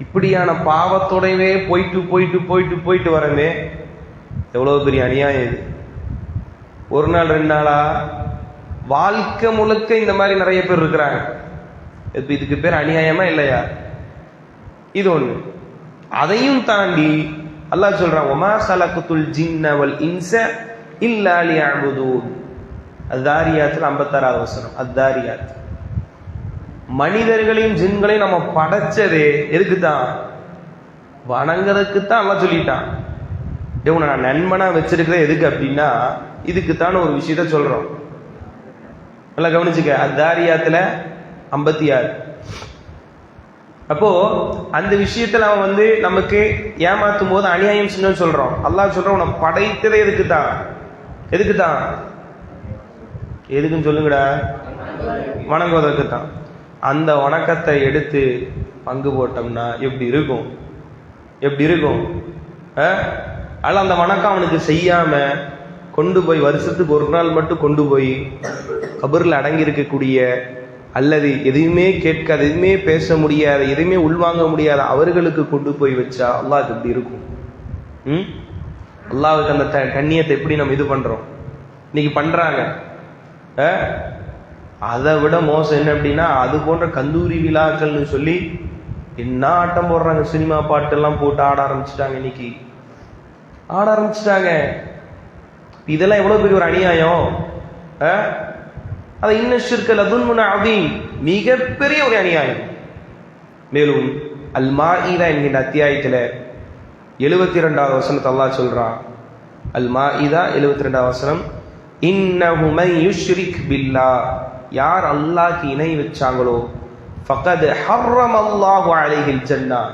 S1: இப்படியான பாவத்தோடவே போயிட்டு போயிட்டு போயிட்டு போயிட்டு வரமே, எவ்வளவு பெரிய அநியாயம் இது! ஒரு நாள் 2 நாளா வாழ்க்கை முழுக்க இந்த மாதிரி நிறைய பேர் இருக்கிறாங்க. இதுக்கு பேர் அநியாயமா இல்லையா? இது ஒண்ணு. அதையும் தாண்டி அல்லாஹ் சொல்றான், வமா ஸலகத்துல் ஜின்ன வல் இன்ஸ இல்லா லியஅபுதூன். அத்தாரியாத்துல 56வது வசனம். அத்தாரியாத். மனிதர்களையும் ஜின்களையும் நம்ம படைச்சதே எதுக்குத்தான்? வணங்குறதுக்குத்தான் அல்லாஹ் சொல்லிட்டான். உன்னை நான் நண்பனா வச்சிருக்கிறேன் எதுக்கு அப்படின்னா இதுக்குத்தான் ஒரு விஷயத்த சொல்றோம். நல்லா கவனிச்சுக்க. அத்தாரியாத்துல 56. அப்போ அந்த விஷயத்துல அவன் நமக்கு ஏமாத்தும் போது அநியாயம் செஞ்சோன்னு சொல்றோம். அல்லாஹ் சொல்றான், உன்னை படைத்ததே எதுக்குத்தான்? எதுக்குத்தான்? எதுக்குன்னு சொல்லுங்கடா. வணங்குவதற்குத்தான். அந்த வணக்கத்தை எடுத்து பங்கு போட்டோம்னா எப்படி இருக்கும்? எப்படி இருக்கும்? அல்ல அந்த வணக்கம் அவனுக்கு செய்யாம கொண்டு போய் வருஷத்துக்கு ஒரு நாள் மட்டும் கொண்டு போய் கபர்ல அடங்கி இருக்கக்கூடிய, அல்லது எதையுமே கேட்காத, எதுவுமே பேச முடியாத, எதுவுமே உள்வாங்க முடியாத அவர்களுக்கு கொண்டு போய் வச்சா அல்லாஹ்க்கு எப்படி இருக்கும்? அல்லாஹ்வுக்கு அந்த கண்ணியத்தை எப்படி நம்ம இது பண்றோம்? இன்னைக்கு பண்றாங்க. அதை விட மோசம் என்ன அப்படின்னா, அது போன்ற கந்தூரி விழாக்கள்னு சொல்லி என்ன ஆட்டம் போடுறாங்க. சினிமா பாட்டு எல்லாம் போட்டு ஆட ஆரம்பிச்சுட்டாங்க. இன்னைக்கு ஆட ஆரம்பிச்சுட்டாங்க. இதெல்லாம் எவ்வளவு பெரிய ஒரு அநியாயம். அது இன்ன லதுன்முன் அதீம், மிகப்பெரிய ஒரு அநியாயம். மேலும் அல் மாஇதா என்கிற அத்தியாயத்தில் 72வது வசனத்தை அல்லாஹ் சொல்றான். அல் மாஇதா 72வது வசனம், இன்னஹு மன் யுஷ்ரிக் பில்லாஹ், யார் அல்லாஹ்க்கு இணை வச்சாங்களோ ஃபகத் ஹர்ரமல்லாஹு அலைஹில் ஜன்னah,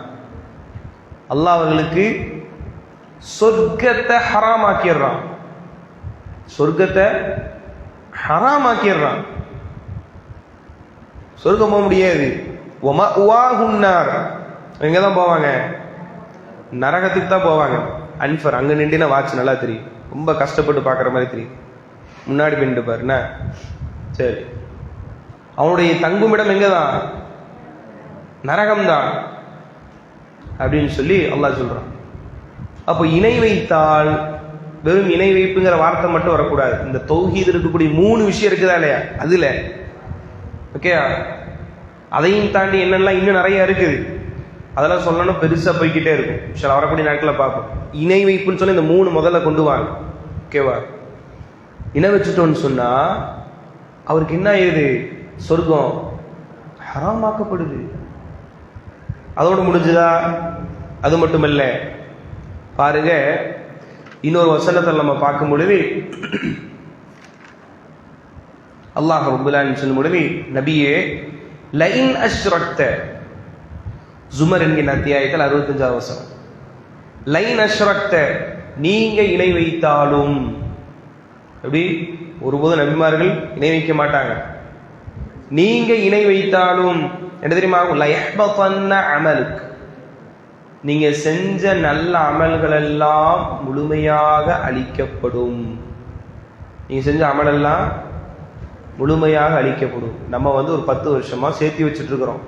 S1: அல்லாஹ் அவர்களுக்கு சொர்க்கத்தை ஹராமாக்கிடுறான். சொர்க்கத்தை ஹராமாக்கிடுறான். சொர்க்கம் போக முடியாது. வமஅவாஹுன்னார், எங்கதான் போவாங்க? நரகத்துக்கு தான் போவாங்க. அன்ஃபர், அங்க நின்று வாட்ச் நல்லா தெரியும், ரொம்ப கஷ்டப்பட்டு பார்க்குற மாதிரி தெரியும். முன்னாடி பின்ட்டு பாரு என்ன. சரி, அவனுடைய தங்குமிடம் எங்கதான்? நரகம்தான் அப்படின்னு சொல்லி அல்லாஹ் சொல்றான். அப்போ இணை வைத்தால் வெறும் இணை வைப்புங்கிற வார்த்தை மட்டும் வரக்கூடாது. இந்த தௌஹீத் இருக்கக்கூடிய 3 விஷயம் இருக்குதா இல்லையா, அதுல ஓகே. அதையும் தாண்டி என்னெல்லாம் இன்னும் நிறைய இருக்குது, அதெல்லாம் சொல்லணும், பெருசா போய்கிட்டே இருக்கும். சரி, வரக்கூடிய நாட்களை பார்ப்போம். இணை வைப்புன்னு சொல்லி இந்த 3 முதல்ல கொண்டு வாங்க. ஓகேவா? இணை வச்சுட்டோன்னு சொன்னா அவருக்கு என்ன ஆயுது? சொர்க்கம் ஹராமாக்கப்படுது. அதோடு முடிஞ்சுதா? அது மட்டுமல்ல, பாருங்க இன்னொரு வசனத்தை நம்ம பார்க்கும் பொழுது அல்லாஹ் ரப்பல் ஆலமீன் சொல்லும் பொழுது, நபியே லஇன் அஷ்ரக்த, ஜுமர் என்கிற அத்தியாயத்தில் 65வது வசனம், லைன் அஷ்ரக்த, நீங்க இணை வைத்தாலும். எப்படி? ஒருபோதும் நபிமார்கள் இணை வைக்க மாட்டாங்க. நீங்க இணை வைத்தாலும் என்ன தெரியுமா? லயஹ்பதன்ன அமலுக், நீங்க செஞ்ச நல்ல அமல்கள் எல்லாம் முழுமையாக அழிக்கப்படும். நீங்க செஞ்ச அமல் எல்லாம் முழுமையாக அழிக்கப்படும். நம்ம ஒரு 10 வருஷமா சேர்த்தி வச்சுட்டு இருக்கிறோம்,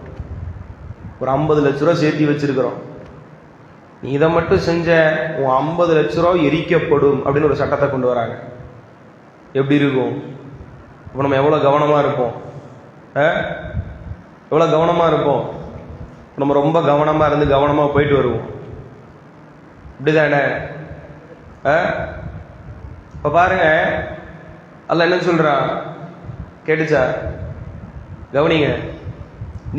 S1: ஒரு 50 லட்ச ரூபா சேர்த்தி வச்சிருக்கிறோம். நீ இதை மட்டும் செஞ்ச, உன் 50 லட்ச ரூபா எரிக்கப்படும் அப்படின்னு ஒரு சட்டத்தை கொண்டு வராங்க. எப்படி இருக்கும்? அப்போ நம்ம எவ்வளவு கவனமா இருப்போம்? எவ்வளவு கவனமா இருப்போம்? நம்ம ரொம்ப கவனமா இருந்து கவனமா போயிட்டு வருவோம். இப்படிதானே? இப்ப பாருங்க, அல்லாஹ் என்ன சொல்றான் கேட்டுச்சா? கவனிங்க.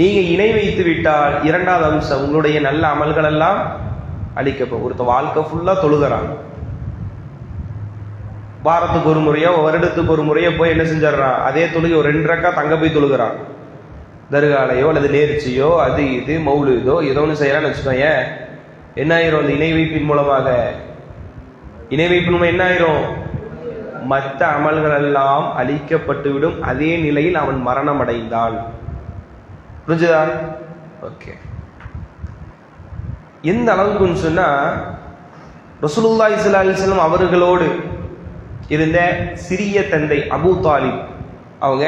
S1: நீங்க இணை வைத்து விட்டால் 2வது அம்சம், உங்களுடைய நல்ல அமல்கள் எல்லாம் அழிக்கப்படும். ஒருத்த வாழ்க்கை ஃபுல்லா தொழுகிறான், வாரத்துக்கு ஒரு முறையோ வருடத்துக்கு ஒரு முறையோ போய் என்ன செஞ்சிடறான்? அதே தொழுகை ஒரு 2 ரக்கா தங்க போய் தொழுகிறான். தர்காலையோ அல்லது நேர்ச்சியோ அது இது மௌலுதோ ஏதோ ஒன்று செய்யறான்னு வச்சுக்கோங்க. என்ன ஆயிரும்? அந்த இணை வைப்பின் மூலமாக, இணை வைப்பின் மூலம் என்ன ஆயிரும்? மற்ற அமல்கள் எல்லாம் அழிக்கப்பட்டுவிடும். அதே நிலையில் அவன் மரணம் அடைந்தால். புரிஞ்சுதா? ஓகே. எந்த அளவுக்குன்னு சொன்னா, ரசூலுல்லாஹி ஸல்லல்லாஹு அலைஹி வஸல்லம் அவர்களோடு இருந்த சிறிய தந்தை அபூ தாலிப், அவங்க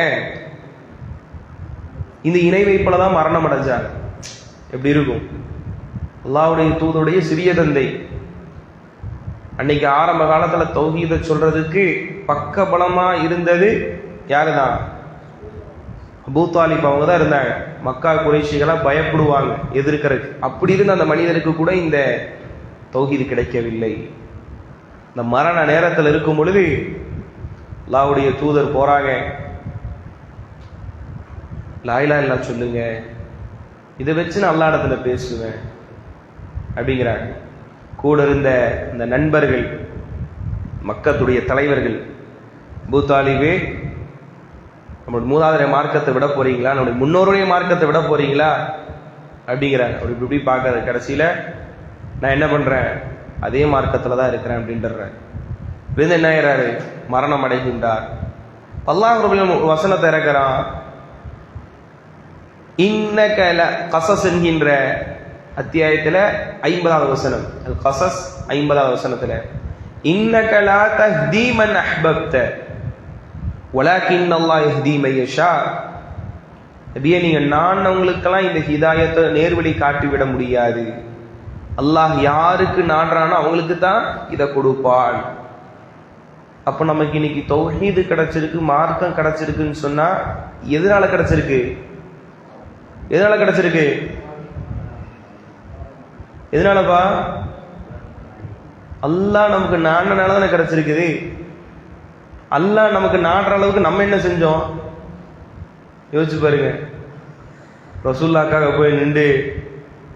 S1: இந்த இணை வைப்புல தான் மரணம் அடைஞ்சாங்க. எப்படி இருக்கும்? அல்லாஹ்வுடைய தூதருடைய சிறிய தந்தை. அன்னைக்கு ஆரம்ப காலத்துல தௌஹீதை சொல்றதுக்கு பக்க பலமா இருந்தது யாருதான்? அபூ தாலிப் அவங்க தான் இருந்தாங்க. மக்கா குறைஷிகளா பயப்படுவாங்க எதிர்க்கிறதுக்கு. அப்படி இருந்த அந்த மனிதருக்கு கூட இந்த தௌஹீது கிடைக்கவில்லை. இந்த மரண நேரத்தில் இருக்கும் பொழுது அல்லாஹ்வுடைய தூதர் போறாங்க, லா இலாஹ இல்லல்லாஹ் சொல்லுங்க, இதை வச்சு நான் அல்லாஹ் இடத்துல பேசுவேன் அப்படிங்கிறாங்க. கூட இருந்த இந்த நண்பர்கள், மக்கத்துடைய தலைவர்கள், அபூ தாலிபே, நம்மளுடைய மூதாதைய மார்க்கத்தை விட போறீங்களா, நம்முடைய முன்னோருடைய மார்க்கத்தை விட போறீங்களா அப்படிங்கிறாங்க. அப்படி இப்படி பார்க்கறது. கடைசியில நான் என்ன பண்றேன்? அதே மார்க்கத்துல தான் இருக்கிறேன் அப்படின்றேன். இருந்து என்ன ஆயிராரு? மரணம் அடைகின்றார். அல்லாஹ் ரப்பல் வசனத்தை இறக்குறான். இன்னக கஸஸ் என்கின்ற அத்தியாயத்துல 50வது வசனம், அல் கஸஸ் 50வது வசனத்துல, இன்னக லா தஹ்தி மன் அஹ்பப்த வலாக்கின் அல்லாஹ் யஹ்தி மன் யஷா. நபியே, நீங்க நான் உங்களுக்கெல்லாம் இந்த ஹிதாயத்தை நேர்வழி காட்டிவிட முடியாது. அல்லாஹ் யாருக்கு நாடுறானோ அவங்களுக்கு தான் இதை கொடுப்பான். அப்ப நமக்கு இன்னைக்கு தௌஹீது கிடைச்சிருக்கு, மார்க்கம் கிடைச்சிருக்குன்னு சொன்னா எதனால கிடைச்சிருக்கு? எதனால கிடைச்சிருக்கு? எதனாலப்பா? அல்லாஹ் நமக்கு நாடுனால தானே கிடைச்சிருக்குது. அல்லாஹ் நமக்கு நாடுற அளவுக்கு நம்ம என்ன செஞ்சோம் யோசிச்சு பாருங்க. ரசூலுல்லாஹ்க்காக போய் நின்று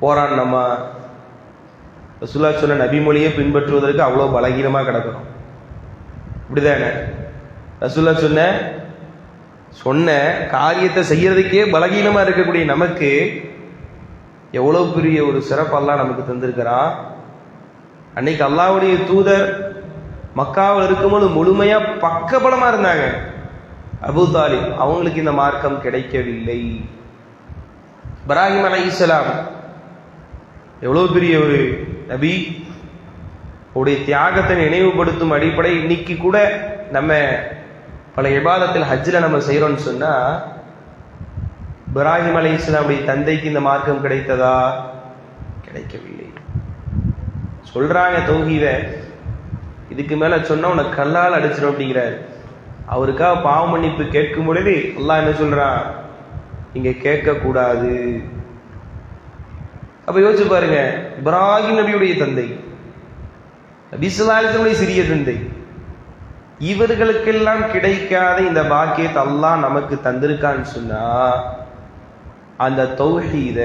S1: போராடினோமா? ரசூலுல்லாஹ் சொன்ன நபிமொழியை பின்பற்றுவதற்கு அவ்வளோ பலகீனமாக கிடக்கிறோம். இப்படிதானே? ரசூலுல்லாஹ் சொன்ன காரியத்தை செய்யறதுக்கே பலகீனமா இருக்கக்கூடிய நமக்கு எவ்வளவு பெரிய ஒரு சிறப்பு அல்லாஹ் நமக்கு தந்திருக்கிறான். அன்னைக்கு அல்லாஹ்வுடைய தூதர் மக்காவில் இருக்கும்போது முழுமையா பக்கபலமா இருந்தாங்க. அபூ தாலிப் அவங்களுக்கு இந்த மார்க்கம் கிடைக்கவில்லை. இப்ராஹிம் அலைஹிஸ்ஸலாம் எவ்வளவு பெரிய ஒரு நபி, உடைய தியாகத்தை நினைவுபடுத்தும் அடிப்படை இன்னைக்கு கூட நம்ம பல இபாதத்தில் ஹஜ்ஜில் நம்ம செய்யறோம்னு சொன்னா, இப்ராஹிம் அலைஹிஸ்ஸலாமுடைய தந்தைக்கு இந்த மார்க்கம் கிடைத்ததா? கிடைக்கவில்லை. சொல்றாங்க தௌஹீத, இதுக்கு மேல சொன்னா உனக்கு கல்லால் அடிச்சிடும் அப்படிங்கிறாரு. அவருக்காக பாவ மன்னிப்பு கேட்கும் பொழுது அல்லாஹ் என்ன சொல்றான்? இங்க கேட்க கூடாது. அப்ப யோசிச்சு பாருங்க, இப்ராஹிம் நபியுடைய தந்தை, நபி ஸல்லல்லாஹு அலைஹி வஸல்லம் சிறிய தந்தை, இவர்களுக்கெல்லாம் கிடைக்காத இந்த பாக்கியத்தை அல்லாஹ் நமக்கு தந்திருக்கான்னு சொன்னா, அந்த தௌஹீத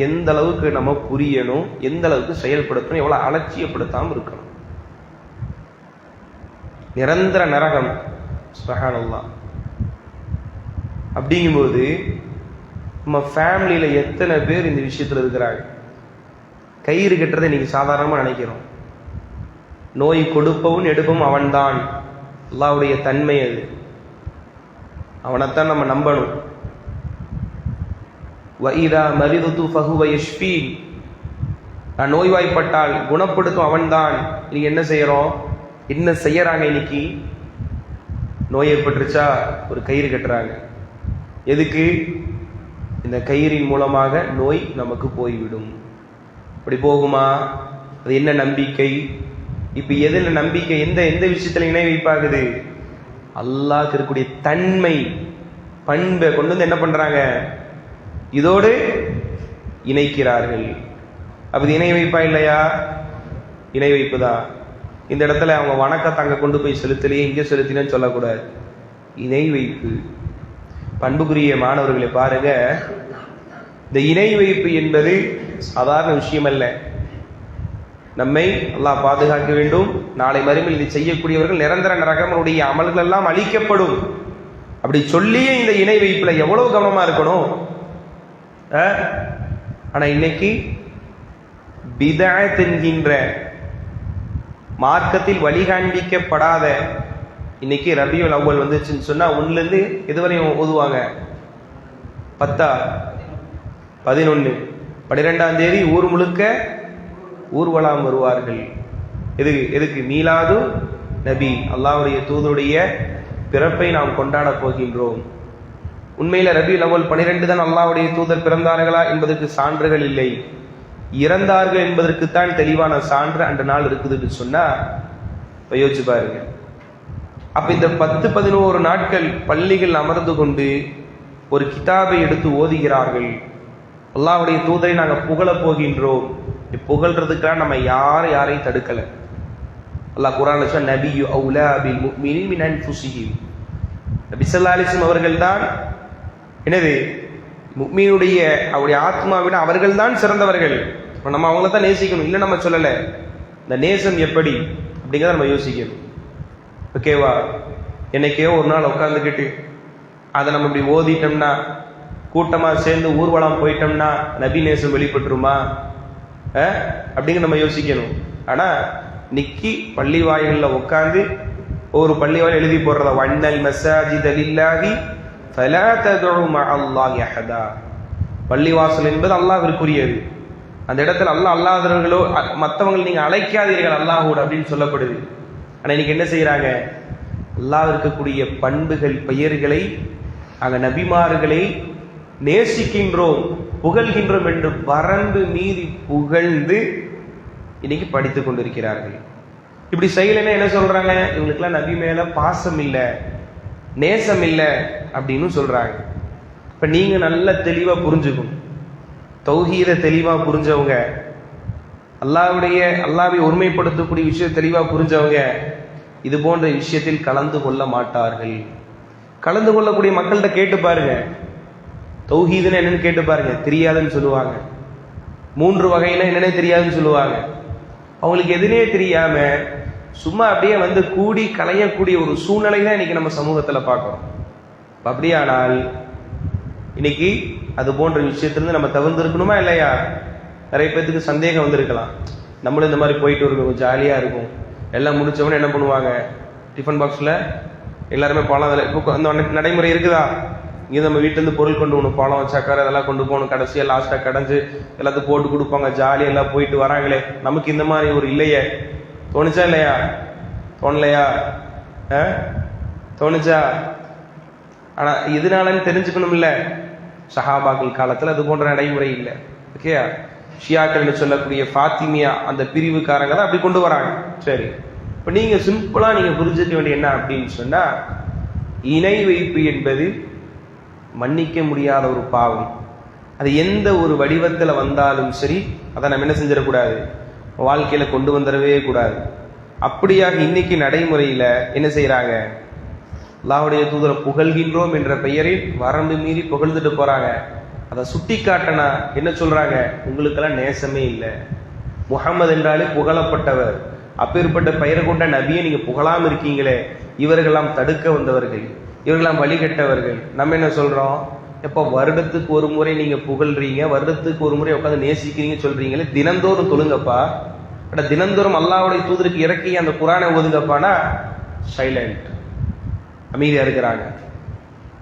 S1: எந்த அளவுக்கு நம்ம புரியணும், எந்த அளவுக்கு செயல்படுத்தணும், எவ்வளவு அலட்சியப்படுத்தாம இருக்கணும். நிரந்தர நரகம் சுப்ஹானல்லாஹ். அப்படிங்கும்போது நம்ம ஃபேமிலியில எத்தனை பேர் இந்த விஷயத்துல இருக்கிறாங்க? கயிறு கட்டுறதை நீங்க சாதாரணமா நினைக்கிறோம். நோய் கொடுப்பவும் எடுப்பவும் அவன்தான். அல்லாஹ்வுடைய தன்மை அது. அவனைத்தான் நம்ம நம்பணும். வஇதா மரிதுது ஃபஹுவ யஷ்ஃபீன், நான் நோய்வாய்ப்பட்டால் குணப்படுத்தும் அவன்தான். இன்னைக்கு என்ன செய்யறோம்? என்ன செய்யறாங்க? இன்னைக்கு நோய் ஏற்பட்டுருச்சா ஒரு கயிறு கட்டுறாங்க. எதுக்கு? இந்த கயிறின் மூலமாக நோய் நமக்கு போய்விடும். அப்படி போகுமா? அது என்ன நம்பிக்கை? இப்ப எதுல நம்பிக்கை? எந்த விஷயத்துல இணை வைப்பாகுது? அல்லாஹ்க்கு இருக்கக்கூடிய தன்மை பண்பை கொண்டு வந்து என்ன பண்றாங்க? இதோடு இணைக்கிறார்கள். அப்ப இணை வைப்பா இல்லையா? இணை வைப்புதான். இந்த இடத்துல அவங்க வணக்கத்தை அங்க கொண்டு போய் செலுத்தலையே, இங்க செலுத்தினு சொல்லக்கூடாது. இணை வைப்பு. பண்புக்குரிய மாணவர்களை பாருங்க, இந்த இணை வைப்பு என்பது சாதாரண விஷயம் அல்ல. நம்மை அல்லாஹ் பாதுகாக்க வேண்டும். நாளை மறுமையில் இதை செய்யக்கூடியவர்கள் நிரந்தர நரகமுடைய அமல்கள் எல்லாம் அழிக்கப்படும். அப்படி சொல்லியே இந்த இணை வைப்புல எவ்வளவு கவனமா இருக்கணும். ஆனா இன்னைக்கு பிதஅத் என்கின்ற மார்க்கத்தில் வழிகாண்பிக்கப்படாத, இன்னைக்கு ரபியுல் அவ்வல் வந்துச்சுன்னு சொன்னா ஒண்ணுல இருந்து எதுவரையும் ஓதுவாங்க? 10, 11, 12ஆம் தேதி ஊர் முழுக்க ஊர்வலம் வருவார்கள். எதுக்கு? மீலாது நபி, அல்லாஹ்வுடைய தூதருடைய பிறப்பை நாம் கொண்டாட போகின்றோம். உண்மையில ரபியுல் அவ்வல் 12 தான் அல்லாஹ்வுடைய தூதர் பிறந்தார்களா என்பதற்கு சான்றுகள் இல்லை. இறந்தார்கள் என்பதற்குத்தான் தெளிவான சான்று அந்த நாள் இருக்குதுன்னு சொன்னா யோசிச்சு பாருங்க. அப்ப இந்த 10, 11 நாட்கள் பள்ளிகள் அமர்ந்து கொண்டு ஒரு கிதாபை எடுத்து ஓதுகிறார்கள். அல்லாஹ்வுடைய தூதரை நாங்க புகழ போகின்றோம். புகழ்றதுக்காக நம்ம யாரையும் தடுக்கல. அல்லாஹ் குர்ஆன்ல சொன்ன நபியு அவுலா பில் முஃமினீன மின் அன்ஃபுஸிஹிம், நபி ஸல்லல்லாஹு அலைஹி வஸல்லம் அவர்கள் தான் என்னது முஃமினுடைய அவருடைய ஆத்மாவிட அவர்கள் தான் சிறந்தவர்கள். நம்ம அவங்கள தான் நேசிக்கணும், இல்லை நம்ம சொல்லல. இந்த நேசம் எப்படி அப்படிங்கிறத நம்ம யோசிக்கணும். ஓகேவா? என்னைக்கோ ஒரு நாள் உட்காந்துக்கிட்டு அதை நம்ம இப்படி ஓதிட்டோம்னா, கூட்டமா சேர்ந்து ஊர்வலம் போயிட்டோம்னா நபி நேசம் வெளிப்பட்டுருமா அப்படிங்கிற நம்ம யோசிக்கணும். ஆனா நிக்கி பள்ளி வாயில்ல உட்காந்து ஒரு பள்ளி வாயில் எழுதி போடுறத, வண்ணல் மஸாஜித லில்லாஹி ஃபலா ததுஉ மஅல்லாஹி அஹதா. பள்ளிவாசல் என்பது அல்லாஹ்விற்குரியது. அந்த இடத்துல அல்லாஹ் அல்லாதவர்களோ மற்றவங்களை நீங்க அழைக்காதீர்கள் அல்லாஹ்வோடு அப்படின்னு சொல்லப்படுது. ஆனா இன்னைக்கு என்ன செய்யறாங்க? அல்லாஹ் இருக்கக்கூடிய பண்புகள் பெயர்களை அங்க நபிமார்களை நேசிக்கின்றோம் புகழ்கின்றோம் என்று வரம்பு மீறி புகழ்ந்து இன்னைக்கு படித்துக் கொண்டிருக்கிறார்கள். இப்படி செய்யலைன்னா என்ன சொல்றாங்க? இவங்களுக்கெல்லாம் நபி மேல பாசம் இல்லை, நேசம் இல்லை அப்படின்னு சொல்றாங்க. இப்ப நீங்க நல்ல தெளிவா புரிஞ்சுக்கணும். தௌஹீத தெளிவா புரிஞ்சவங்க, அல்லாஹ்வை ஒருமைப்படுத்தக்கூடிய விஷயம் தெளிவா புரிஞ்சவங்க, இது போன்ற விஷயத்தில் கலந்து கொள்ள மாட்டார்கள். கலந்து கொள்ளக்கூடிய மக்கள்கிட்ட கேட்டு பாருங்க, தௌஹீதுன்னு என்னன்னு கேட்டு பாருங்க, தெரியாதுன்னு சொல்லுவாங்க. 3 வகையில என்னன்னே தெரியாதுன்னு சொல்லுவாங்க. அவங்களுக்கு எதுனே தெரியாம சும்மா அப்படியே வந்து கூடி கலையக்கூடிய ஒரு சூழ்நிலை தான் இன்னைக்கு நம்ம சமூகத்துல பார்க்கிறோம். அப்படியானால் இன்னைக்கு அது போன்ற விஷயத்திலிருந்து நம்ம தவிர்த்திருக்கணுமா இல்லையா? நிறைய பேருக்கு சந்தேகம் வந்திருக்கலாம், நம்மளும் இந்த மாதிரி போயிட்டு இருக்கோம், ஜாலியா இருக்கும், எல்லாம் முடிச்சவொடனே என்ன பண்ணுவாங்க, டிஃபன் பாக்ஸ்ல எல்லாருமே பழம், இப்போ அந்த நடைமுறை இருக்குதா? இங்கே நம்ம வீட்டிலேருந்து பொருள் கொண்டு போகணும், பழம் சக்கரை இதெல்லாம் கொண்டு போகணும், கடைசியாக லாஸ்ட்டாக கடைஞ்சு எல்லாத்துக்கும் போட்டு கொடுப்பாங்க, ஜாலியாக எல்லாம் போயிட்டு வராங்களே. நமக்கு இந்த மாதிரி ஒரு இல்லையே, தோணுச்சா இல்லையா? தோணலையா? தோணுச்சா? ஆனா இதனாலன்னு தெரிஞ்சுக்கணும் இல்ல, சஹாபாக்கள் காலத்துல அது போன்ற நடைமுறை இல்லை. ஓகேயா? ஷியாக்கள் சொல்லக்கூடிய ஃபாத்திமியா அந்த பிரிவுக்காரங்க தான் அப்படி கொண்டு வராங்க. சரி, இப்ப நீங்க சிம்பிளா நீங்க புரிஞ்சுக்க வேண்டிய என்ன அப்படின்னு சொன்னா, இணை வைப்பு என்பது மன்னிக்க முடியாத ஒரு பாவம். அது எந்த ஒரு வடிவத்துல வந்தாலும் சரி, அதை நம்ம என்ன செஞ்சிடக்கூடாது, வாழ்க்கையில கொண்டு வந்துடவே கூடாது. அப்படியாக இன்னைக்கு நடைமுறையில என்ன செய்யறாங்க, அல்லாஹ்வுடைய தூதரை புகழ்கின்றோம் என்ற பெயரில் வரம்பு மீறி புகழ்ந்துட்டு போறாங்க. அதை சுட்டி காட்டினா என்ன சொல்றாங்க, உங்களுக்கெல்லாம் நேசமே இல்லை, முஹம்மது என்றாலே புகழப்பட்டவர், அப்பேற்பட்ட பெயரை கொண்ட நபியை நீங்க புகழாம இருக்கீங்களே, இவர்களெல்லாம் தடுக்க வந்தவர்கள், இவர்களெல்லாம் வழிகட்டவர்கள். நம்ம என்ன சொல்றோம், எப்ப வருடத்துக்கு ஒரு முறை நீங்க புகழ்றீங்க, வருடத்துக்கு ஒரு முறை உட்காந்து நேசிக்கிறீங்க சொல்றீங்களே, தினந்தோறும் தொழுங்கப்பா, தினந்தோறும் அல்லாஹ்வுடைய தூதருக்கு இறக்கி அந்த குர்ஆனை ஓதுங்கப்பானா சைலண்ட், அமைதியா இருக்கிறாங்க.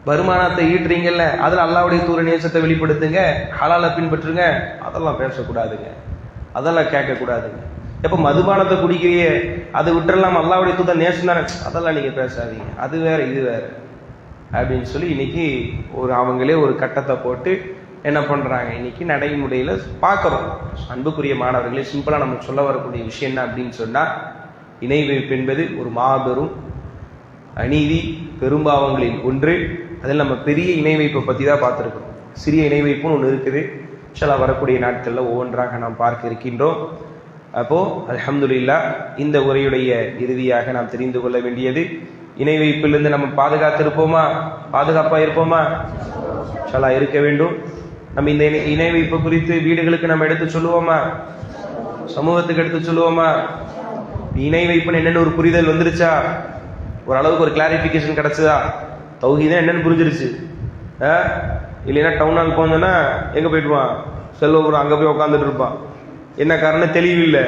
S1: வருமானத்தை ஈட்டுறீங்கல்ல, அதுல அல்லாஹ்வுடைய தூதர் நேசத்தை வெளிப்படுத்துங்க, ஹலாலை பின்பற்றுங்க, அதெல்லாம் பேசக்கூடாதுங்க, அதெல்லாம் கேட்க கூடாதுங்க. எப்ப மதுபானத்தை குடிக்கிறியே அது விட்டுறலாம், அல்லாஹ்வுடைய தூதர் நேசம் தானே, அதெல்லாம் நீங்க பேசாதீங்க, அது வேற இது வேற அப்படின்னு சொல்லி இன்னைக்கு அவங்களே ஒரு கட்டத்தை போட்டு என்ன பண்றாங்க, இன்னைக்கு நடைமுறையில பார்க்கிறோம். அன்புக்குரிய மாணவர்களே, சிம்பிளா நம்ம சொல்ல வரக்கூடிய விஷயம் என்ன அப்படின்னு சொன்னா, இணை வைப்பு என்பது ஒரு மாபெரும் அநீதி, பெரும்பாவங்களில் ஒன்று. அதில் நம்ம பெரிய இணை வைப்பை பத்தி தான் பார்த்துருக்கோம். சிறிய இணை வைப்புன்னு ஒன்று இருக்குது. இன்ஷா வரக்கூடிய நாட்களில் ஒவ்வொன்றாக நாம் பார்க்க இருக்கின்றோம். அப்போ அல்ஹம்துலில்லாஹ், இந்த உரையுடைய இறுதியாக நாம் தெரிந்து கொள்ள வேண்டியது, இணை வைப்பிலிருந்து நம்ம பாதுகாத்திருப்போமா, பாதுகாப்பா இருப்போமா? இன்ஷா அல்லாஹ் இருக்க வேண்டும். நம்ம இந்த இணை வைப்பு குறித்து வீடுகளுக்கு நம்ம எடுத்து சொல்லுவோமா, சமூகத்துக்கு எடுத்து சொல்லுவோமா? இணை வைப்புன்னு என்னென்னு ஒரு புரிதல் வந்துருச்சா, ஓரளவுக்கு ஒரு கிளாரிபிகேஷன் கிடைச்சதா, தௌஹீதா என்னன்னு புரிஞ்சிருச்சு? இல்லைன்னா டவுன் ஹால் போனோன்னா எங்க போயிடுவான், செல்வபுரம் அங்க போய் உட்காந்துட்டு இருப்பான். என்ன காரணம், தெளிவில்லை.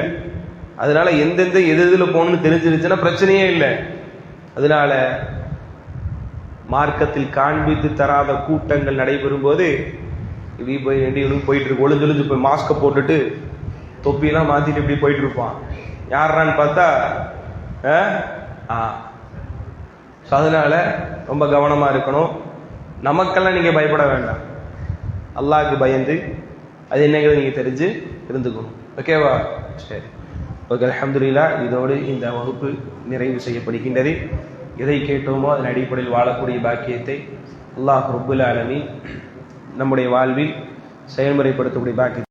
S1: அதனால எந்தெந்த எதுல போகணும்னு தெரிஞ்சிருச்சுன்னா பிரச்சனையே இல்லை. அதனால மார்க்கத்தில் காண்பித்து தராத கூட்டங்கள் நடைபெறும் போது இப்படி போயிட்டு இருக்கு, ஒளிஞ்சொளிஞ்சு போய் மாஸ்கை போட்டுட்டு தொப்பியெல்லாம் மாத்திட்டு இப்படி போயிட்டு இருப்பான். யாரான்னு பார்த்தா அதனால ரொம்ப கவனமா இருக்கணும். நமக்கெல்லாம் நீங்க பயப்பட வேண்டாம், அல்லாஹ்க்கு பயந்து அது என்னங்கிறது நீங்க தெரிஞ்சு இருந்துக்கணும். ஓகேவா? சரி, ஓகே, அல்ஹம்துலில்லாஹ். இதோடு இந்த வகுப்பு நிறைவு செய்யப்படுகின்றது. எதை கேட்டோமோ அதன் அடிப்படையில் வாழக்கூடிய பாக்கியத்தை அல்லாஹ் ரப்புல் ஆலமீன் நம்முடைய வாழ்வில் செயல்முறைப்படுத்தக்கூடிய பாக்கியத்தை